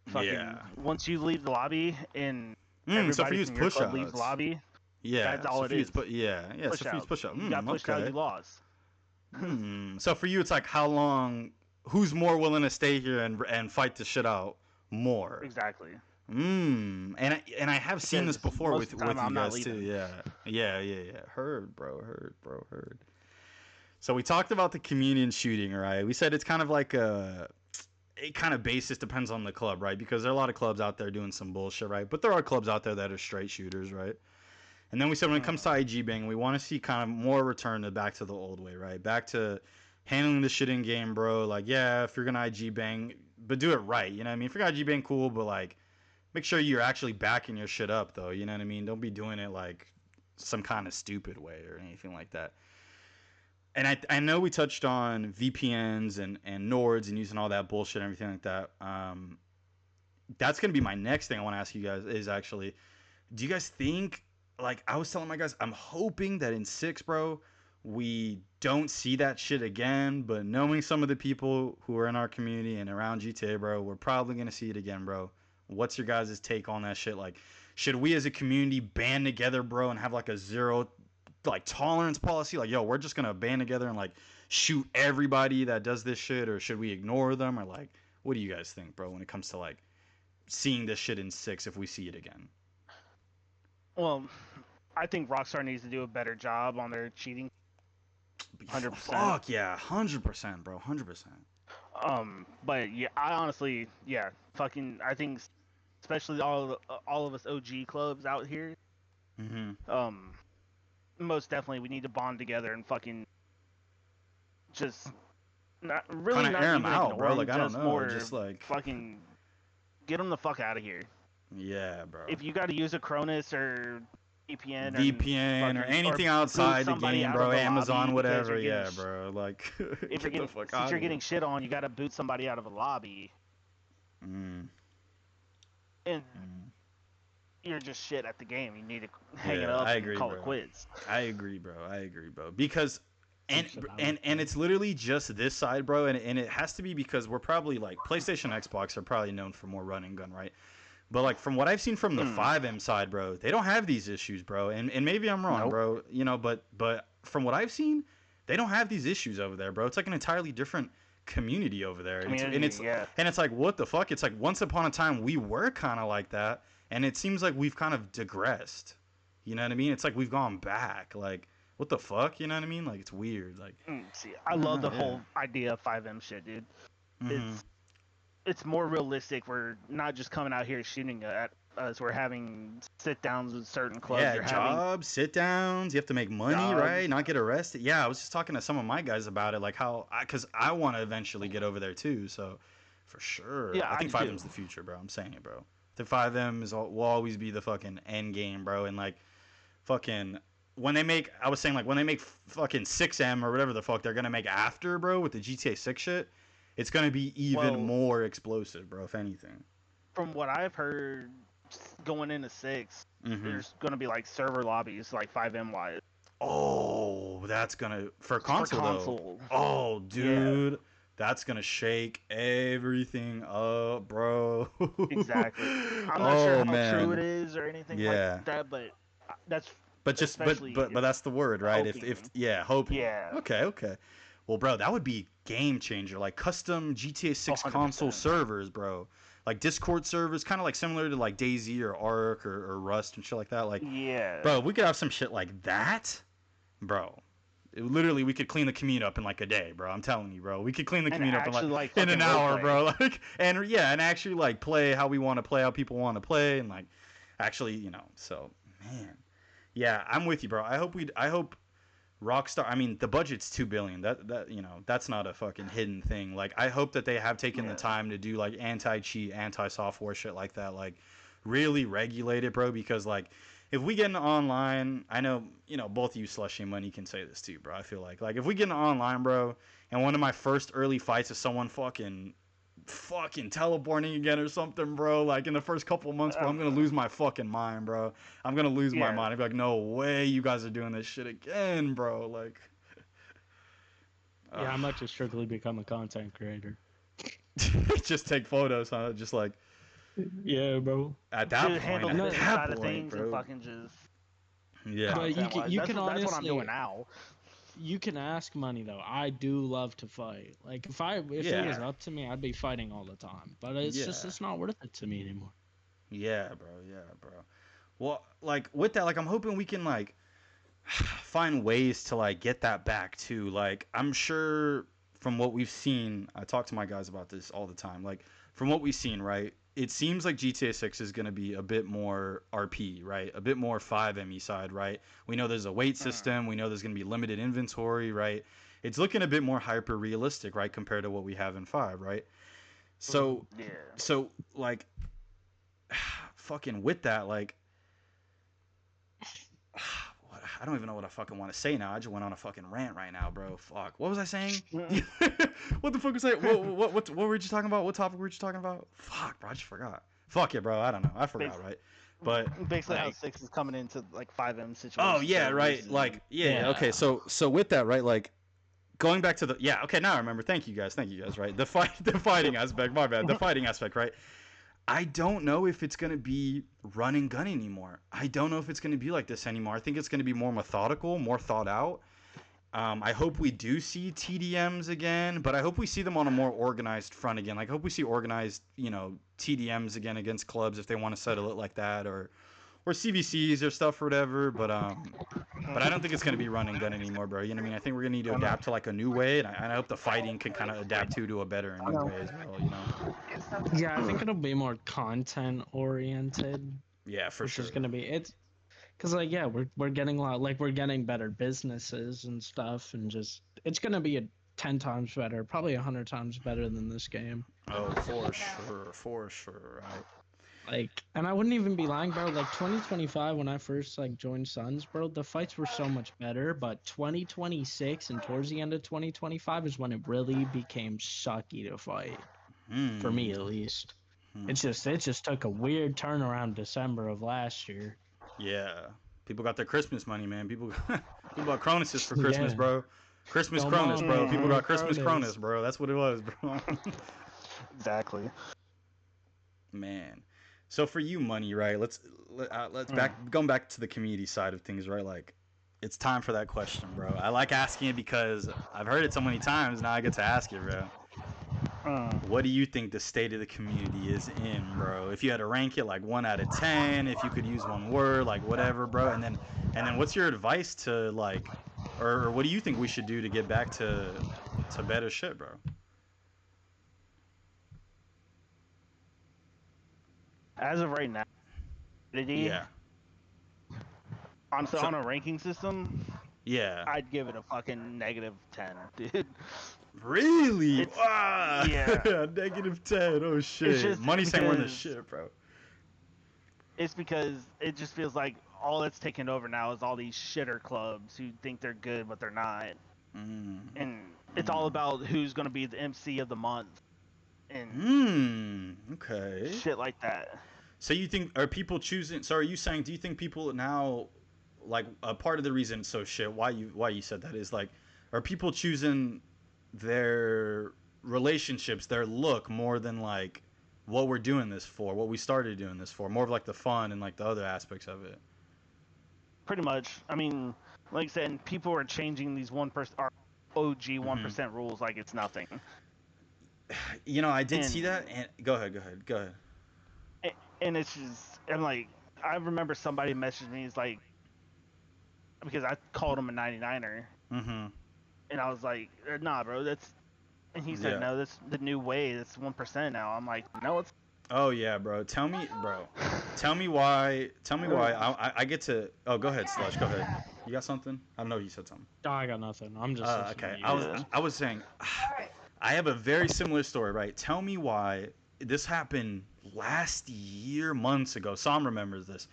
A: Yeah.
B: Fucking once you leave the lobby and
A: So for
B: everybody
A: you, it's
B: from your
A: push
B: club leaves the
A: outs.
B: lobby,
A: Yeah.
B: that's all
A: So
B: it
A: for you,
B: is.
A: it's yeah. So
B: Push
A: for you, it's
B: out.
A: push out.
B: You got pushed out,
A: Okay.
B: you lost.
A: So for you, it's like how long? Who's more willing to stay here and fight the shit out more?
B: Exactly.
A: And I have seen this
B: Because
A: before
B: most of the time
A: with you
B: I'm not
A: guys too.
B: leaving.
A: Yeah. Heard, bro. Heard. So we talked about the communion shooting, right? We said it's kind of like it kind of basis depends on the club, right? Because there are a lot of clubs out there doing some bullshit, right? But there are clubs out there that are straight shooters, right? And then we said when it comes to IG bang, we want to see kind of more return to back to the old way, right? Back to handling the shit in game, bro. Like, yeah, if you're gonna IG bang, but do it right. You know what I mean? If you're gonna IG bang, cool, but like, make sure you're actually backing your shit up, though. You know what I mean? Don't be doing it like some kind of stupid way or anything like that. And I know we touched on VPNs and Nords and using all that bullshit and everything like that. That's gonna be my next thing I want to ask you guys is actually, do you guys think, like I was telling my guys, I'm hoping that in 6, bro, we don't see that shit again, but knowing some of the people who are in our community and around GTA, bro, we're probably gonna see it again, bro. What's your guys' take on that shit? Like, should we as a community band together, bro, and have like a zero like tolerance policy? Like, yo, we're just gonna band together and like shoot everybody that does this shit, or should we ignore them? Or like, what do you guys think, bro, when it comes to like seeing this shit in 6 if we see it again?
B: Well, I think Rockstar needs to do a better job on their cheating. 100%.
A: Fuck yeah, 100%, bro, 100%.
B: But yeah, I honestly, yeah, fucking, I think, especially all of us OG clubs out here, um, most definitely we need to bond together and fucking just
A: Kind of
B: not
A: air them
B: even
A: out,
B: ignore
A: bro.
B: them,
A: Like I don't
B: just
A: know,
B: more
A: just like
B: fucking get them the fuck out of here.
A: yeah, bro.
B: If you got to use a Cronus or
A: VPN or anything
B: or boot
A: outside the
B: somebody
A: game,
B: out
A: bro.
B: of the
A: Amazon,
B: lobby because
A: whatever.
B: you're getting
A: Yeah, bro. Like
B: if you're
A: get the
B: getting
A: fuck
B: since
A: out
B: you're
A: of here.
B: getting shit on, you got to boot somebody out of a lobby,
A: Mm,
B: and
A: mm.
B: you're just shit at the game. You need to hang it
A: Yeah,
B: up
A: I
B: and
A: agree,
B: call it
A: bro.
B: quits.
A: I agree, bro. I agree, bro. Because
C: Some shit I would
A: and
C: do.
A: it's literally just this side, bro. And it has to be because we're probably like PlayStation, Xbox are probably known for more run and gun, right? But like from what I've seen from the 5M side, bro, they don't have these issues, bro. And maybe I'm wrong,
B: Nope.
A: bro. You know, but from what I've seen, they don't have these issues over there, bro. It's like an entirely different community over there.
B: Yeah.
A: And it's like what the fuck? It's like once upon a time we were kind of like that, and it seems like we've kind of digressed. You know what I mean? It's like we've gone back. Like what the fuck? You know what I mean? Like it's weird. Like
B: See, I
A: don't
B: love
A: know,
B: the
A: yeah.
B: whole idea of 5M shit, dude.
A: Mhm.
B: It's more realistic. We're not just coming out here shooting at us. We're having sit downs with certain clubs.
A: Yeah,
B: You're
A: jobs, sit downs. You have to make money,
B: jobs.
A: right? Not get arrested. Yeah, I was just talking to some of my guys about it, like how, because I want to eventually get over there too. So, for sure,
B: Yeah,
A: I think
B: I
A: 5M's
B: do.
A: the future, bro. I'm saying it, bro. The 5M will always be the fucking end game, bro. And like, fucking, when they make, I was saying like when they make fucking 6M or whatever the fuck they're gonna make after, bro, with the GTA 6 shit, it's gonna be even more explosive, bro. If anything.
B: From what I've heard, going into 6, there's gonna be like server lobbies, like 5M wise.
A: Oh, that's gonna for console,
B: console.
A: though. Oh, dude, that's gonna shake everything up, bro.
B: Exactly. I'm not
A: Oh
B: sure how
A: man.
B: true it is or anything
A: Yeah.
B: like that, but that's
A: But just
B: especially
A: but that's the word, right? If
B: hoping.
A: yeah, hoping.
B: Yeah.
A: Okay. Well, bro, that would be game changer. Like custom GTA 6 console
B: 100%.
A: servers, bro. Like Discord servers, kind of like similar to like DayZ or Ark or Rust and shit like that. Like,
B: Yeah.
A: bro, we could have some shit like that, bro. Literally, we could clean the commute up in like a day, bro. I'm telling you, bro. We could clean the
B: And
A: commute up in
B: actually,
A: like
B: like,
A: in an
B: fucking
A: hour,
B: roleplay.
A: bro. Like, and yeah, and actually like play how we want to play, how people want to play, and like actually, you know. So, man, yeah, I'm with you, bro. I hope Rockstar. I mean, the budget's $2 billion. That you know, that's not a fucking hidden thing. Like, I hope that they have taken the time to do like anti-cheat, anti-software shit like that. Like, really regulate it, bro. Because like, if we get into online, I know you know both you, Slushie and Money, can say this too, bro. I feel like if we get into online, bro, and one of my first early fights is someone fucking fucking teleporting again or something, bro. Like in the first couple of months, bro, I'm gonna lose my fucking mind, bro. I'm gonna lose my mind. I'd be like, no way, you guys are doing this shit again, bro. Like,
C: Yeah, I might just strictly become a content creator.
A: just take photos, huh? Just like,
C: Yeah, bro.
A: at that point,
B: handle the
A: at
B: business
A: that
B: side of
A: point,
B: things
A: bro.
B: and fucking just.
A: Yeah.
C: But you can honestly,
B: that's what I'm doing now.
C: You can ask money though. I do love to fight. Like if it was up to me, I'd be fighting all the time. But it's not worth it to me anymore.
A: Yeah, bro. Yeah, bro. Well, like with that, like I'm hoping we can like find ways to like get that back too. Like I'm sure from what we've seen, I talk to my guys about this all the time. Like from what we've seen, right? It seems like GTA 6 is going to be a bit more RP, right? A bit more 5ME side, right? We know there's a weight system. We know there's going to be limited inventory, right? It's looking a bit more hyper realistic, right, compared to what we have in 5, right? So,
B: Yeah.
A: so like, fucking with that, like, I don't even know what I fucking want to say now. I just went on a fucking rant right now, bro. Fuck. What was I saying? What the fuck was I? What were we just talking about? What topic were we just talking about? Fuck, bro. I just forgot. Fuck it, bro. I don't know. I forgot, right? But
B: basically,
A: like,
B: how 6 is coming into like 5M situations.
A: oh yeah, right. Like yeah. Okay. So with that, right? Like going back to the Okay. Now I remember. Thank you guys. Right. The fighting aspect. My bad. The fighting aspect. Right. I don't know if it's going to be run and gun anymore. I don't know if it's going to be like this anymore. I think it's going to be more methodical, more thought out. I hope we do see TDMs again, but I hope we see them on a more organized front again. Like, I hope we see organized, TDMs again against clubs if they want to settle it like that, or CVCs or stuff or whatever. But I don't think it's gonna be run and gun anymore, bro. You know what I mean? I think we're gonna need to adapt to like a new way, and I hope the fighting can kind of adapt to a better and new way as well.
C: Yeah, I think it'll be more content oriented.
A: Yeah, for sure.
C: Which is gonna be because like we're getting we're getting better businesses and stuff, and just it's gonna be 10 times better, probably 100 times better than this game.
A: Oh, for sure, right?
C: Like, and I wouldn't even be lying, bro. Like 2025, when I first joined Sons, bro, the fights were so much better. But 2026 and towards the end of 2025 is when it really became sucky to fight, for me at least. It just took a weird turnaround December of last year.
A: Yeah, people got their Christmas money, man. People got Cronuses for Christmas, bro. Christmas Cronus, bro. People got Christmas Cronus, bro. That's what it was, bro.
B: Exactly.
A: Man. So for you, money, right? Let's going back to the community side of things, right? Like, it's time for that question, bro. I like asking it because I've heard it so many times. Now I get to ask it, bro. What do you think the state of the community is in, bro? If you had to rank it like 1 out of 10, if you could use one word, like whatever, bro. And then what's your advice to like, or what do you think we should do to get back to better shit, bro?
B: As of right now,
A: Yeah.
B: Honestly, on a ranking system,
A: yeah,
B: I'd give it a fucking -10, dude.
A: Really?
B: Yeah.
A: -10. Oh shit. Money saying we're the shit, bro.
B: It's because it just feels like all that's taken over now is all these shitter clubs who think they're good but they're not. And it's all about who's gonna be the MC of the month. And
A: okay.
B: shit like that.
A: So you think are people choosing? So are you saying? Do you think people now, like a part of the reason it's so shit? Why you said that is like, are people choosing their relationships, their look more than like what we're doing this for, what we started doing this for, more of like the fun and like the other aspects of it?
B: Pretty much. I mean, like I said, people are changing these 1% OG 1% rules like it's nothing.
A: I did see that. And go ahead.
B: And it's just, I'm like, I remember somebody messaged me. He's like, because I called him a 99er, and I was like, nah, bro, that's. And he said, no, that's the new way. That's 1% now. I'm like, no, it's.
A: Oh yeah, bro. Tell me why. I get to. Oh, go ahead, Slush. Go ahead. You got something? I know you said something.
C: No, I got nothing. I'm just.
A: Okay. I was saying, I have a very similar story, right? Tell me why this happened last year, months ago. Sam remembers this.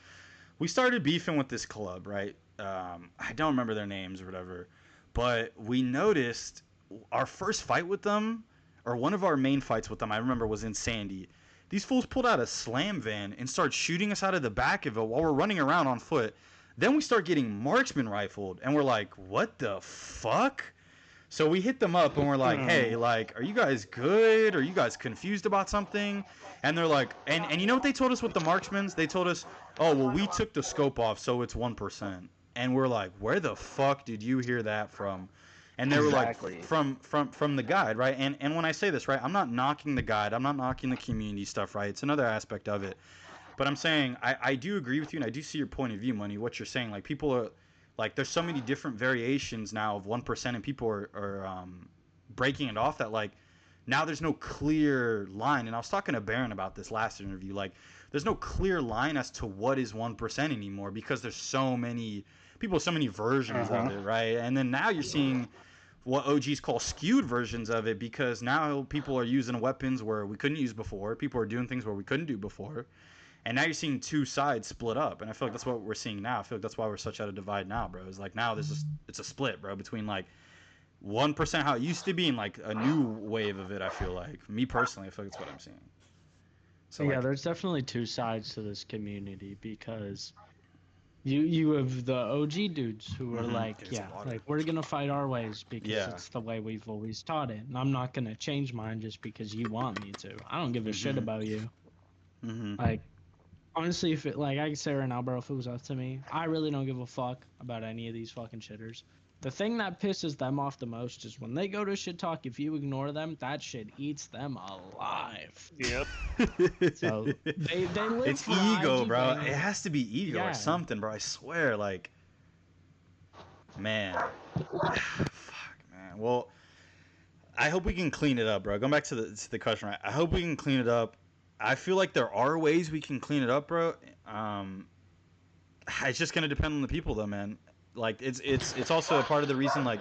A: We started beefing with this club, right? I don't remember their names or whatever, but we noticed our first fight with them. or one of our main fights with them, I remember, was in Sandy. These fools pulled out a slam van and started shooting us out of the back of it while we're running around on foot. Then we start getting marksman rifled, and we're like, what the fuck? So we hit them up and we're like, hey, like, are you guys good? Are you guys confused about something? And they're like, and you know what they told us with the marksmans? They told us, oh, well, we took the scope off, so it's 1%. And we're like, where the fuck did you hear that from? And they were like, from the guide, right? And when I say this, right, I'm not knocking the guide. I'm not knocking the community stuff, right? It's another aspect of it. But I'm saying I do agree with you, and I do see your point of view, Money, what you're saying. Like, people are, like, there's so many different variations now of 1%, and people are breaking it off that, like, now there's no clear line. And I was talking to Baron about this last interview. Like, there's no clear line as to what is 1% anymore because there's so many people, so many versions of it, right? And then now you're seeing what OGs call skewed versions of it because now people are using weapons where we couldn't use before. People are doing things where we couldn't do before. And now you're seeing two sides split up. And I feel like that's what we're seeing now. I feel like that's why we're such at a divide now, bro. It's like now it's a split, bro, between like 1% how it used to be and like a new wave of it, I feel like. Me personally, I feel like that's what I'm seeing.
C: So yeah, there's definitely two sides to this community because you have the OG dudes who are like, yeah, like we're gonna fight our ways because it's the way we've always taught it, and I'm not gonna change mine just because you want me to. I don't give a shit about you. Like, honestly, if it, like I can say right now, bro, if it was up to me, I really don't give a fuck about any of these fucking shitters. The thing that pisses them off the most is when they go to shit talk, if you ignore them, that shit eats them alive.
B: Yep.
C: So they live
A: it's
C: for
A: ego,
C: IG
A: bro.
C: banging.
A: It has to be ego or something, bro. I swear, like, man. Fuck, man. Well, I hope we can clean it up, bro. Going back to the question, right? I hope we can clean it up. I feel like there are ways we can clean it up, bro. It's just gonna depend on the people, though, man. Like, it's also a part of the reason, like,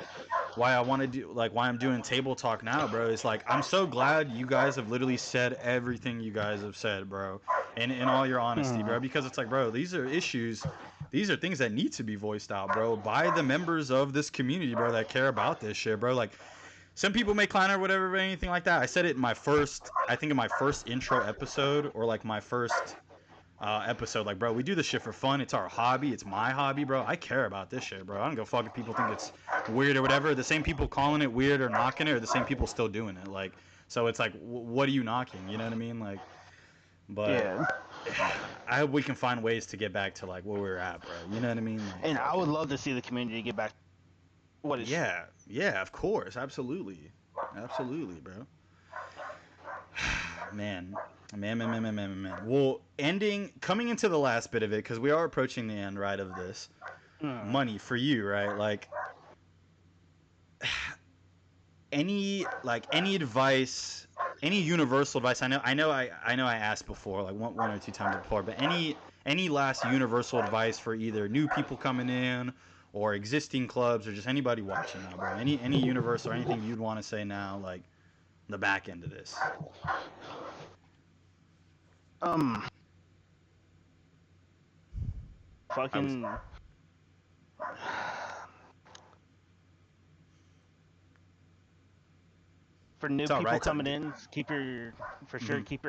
A: why I want to do, like, why I'm doing table talk now, bro. Is like, I'm so glad you guys have literally said everything you guys have said, bro. And in all your honesty, bro, because it's like, bro, these are issues, these are things that need to be voiced out, bro, by the members of this community, bro, that care about this shit, bro. Like, some people may clown or whatever, but anything like that. I said it in my first, I think in my first intro episode, or like my first episode, like, bro, we do this shit for fun. It's our hobby. It's my hobby, bro. I care about this shit, bro. I don't give a fuck if people think it's weird or whatever. The same people calling it weird or knocking it are the same people still doing it. Like, so it's like, what are you knocking? You know what I mean? Like, but yeah. I hope we can find ways to get back to like where we were at, bro. You know what I mean? Like,
B: and I would love to see the community get back. What is?
A: Yeah, of course, absolutely, bro. Man. Well, coming into the last bit of it, because we are approaching the end, right, of this. Money for you, right? Like, any advice, any universal advice. I know I asked before, like one or two times before, but any last universal advice for either new people coming in or existing clubs or just anybody watching now, bro? Any universal or anything you'd want to say now, like the back end of this?
B: Fucking. For new people coming in, keep your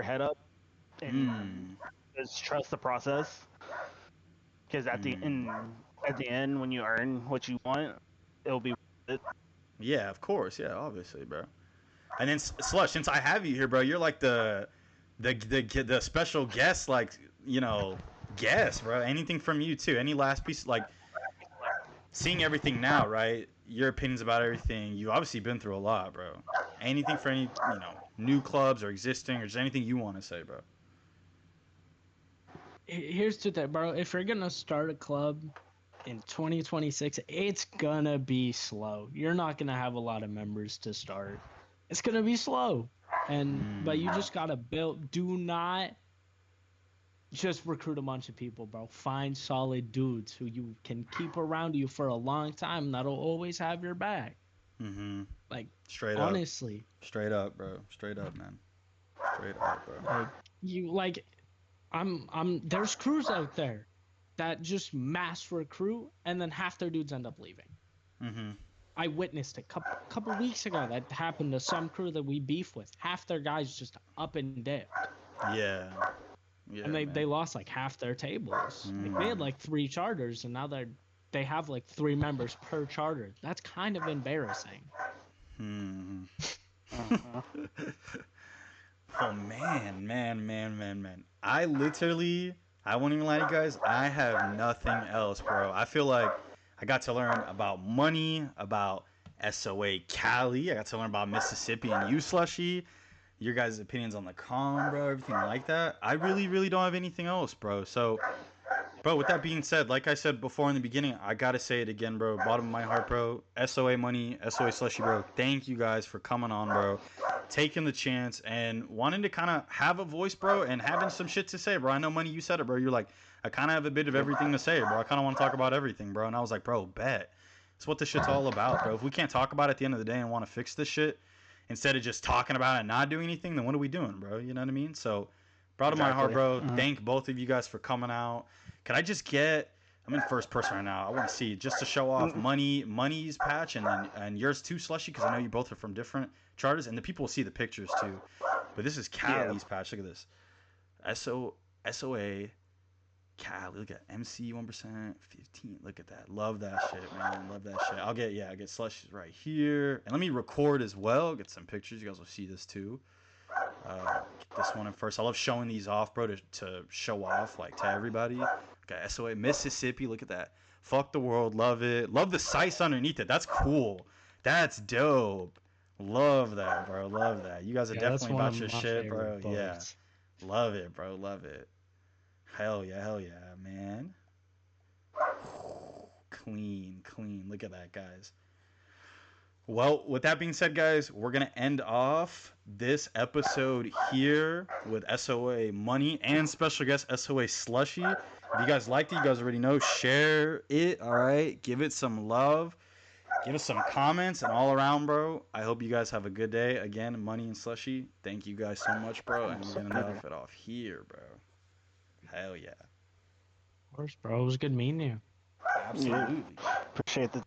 B: head up and just trust the process. Because at the end, when you earn what you want, it'll be worth it.
A: Yeah, of course. Yeah, obviously, bro. And then Slush, since I have you here, bro, you're like the special guest, like, you know, guest, bro. Anything from you too? Any last piece, like, seeing everything now, right? Your opinions about everything. You've obviously been through a lot, bro. Anything for any, you know, new clubs or existing, or just anything you want to say, bro?
C: Here's to that, bro. If you're gonna start a club in 2026, it's gonna be slow. You're not gonna have a lot of members to start. It's gonna be slow, but you just gotta build. Do not just recruit a bunch of people, bro. Find solid dudes who you can keep around you for a long time. That'll always have your back. Like,
A: straight
C: honestly.
A: Up. Straight up, bro. Straight up, man. Straight up, bro.
C: There's crews out there that just mass recruit, and then half their dudes end up leaving. I witnessed it couple weeks ago. That happened to some crew that we beef with. Half their guys just up and dipped.
A: Yeah. Yeah,
C: And they
A: man.
C: lost like half their tables. Like they had
A: Mm.
C: like 3 charters, and now they have like 3 members per charter. That's kind of embarrassing.
A: Hmm.
B: Uh-huh.
A: Oh man. I literally, I won't even lie to you guys, I have nothing else, bro. I feel like I got to learn about money, about SOA Cali. I got to learn about Mississippi and you, Slushie. Your guys' opinions on the calm, bro, everything like that. I really don't have anything else, bro. So, bro, with that being said, like I said before in the beginning, I gotta say it again, bro. Bottom of my heart, bro. SOA Money, SOA Slushie, bro. Thank you guys for coming on, bro. Taking the chance and wanting to kind of have a voice, bro, and having some shit to say, bro. I know, Money, you said it, bro. You're like, I kind of have a bit of everything to say, bro. I kind of want to talk about everything, bro. And I was like, bro, bet. It's what this shit's all about, bro. If we can't talk about it at the end of the day and want to fix this shit, instead of just talking about it and not doing anything, then what are we doing, bro? You know what I mean? So, bottom of my heart, bro.
B: Mhm.
A: Thank both of you guys for coming out. Could I just get? I'm in first person right now. I want to see just to show off Money's patch and yours too, Slushie, because I know you both are from different charters, and the people will see the pictures too. But this is Cali's patch. Look at this. SOA Cali. Look at MC 1%, 15. Look at that. Love that shit, man. Love that shit. I get Slushie's right here, and let me record as well. Get some pictures. You guys will see this too. Get this one in first. I love showing these off, bro, to show off like to everybody. Okay, SOA Mississippi. Look at that. Fuck the world. Love it. Love the sights underneath it. That's cool. That's dope. Love that, bro. Love that. You guys are
C: That's
A: definitely
C: one
A: about
C: of
A: your
C: my
A: shit, bro.
C: favorite
A: Yeah.
C: boats.
A: Love it, bro. Love it. Hell yeah, man. Clean. Look at that, guys. Well, with that being said, guys, we're going to end off this episode here with SOA Money and special guest SOA Slushie. If you guys liked it, you guys already know, share it, all right? Give it some love. Give us some comments and all around, bro. I hope you guys have a good day. Again, Money and Slushie, thank you guys so much, bro. And we're going to end it off here, bro. Hell yeah.
C: Of course, bro. It was good meeting you.
A: Absolutely.
B: Appreciate the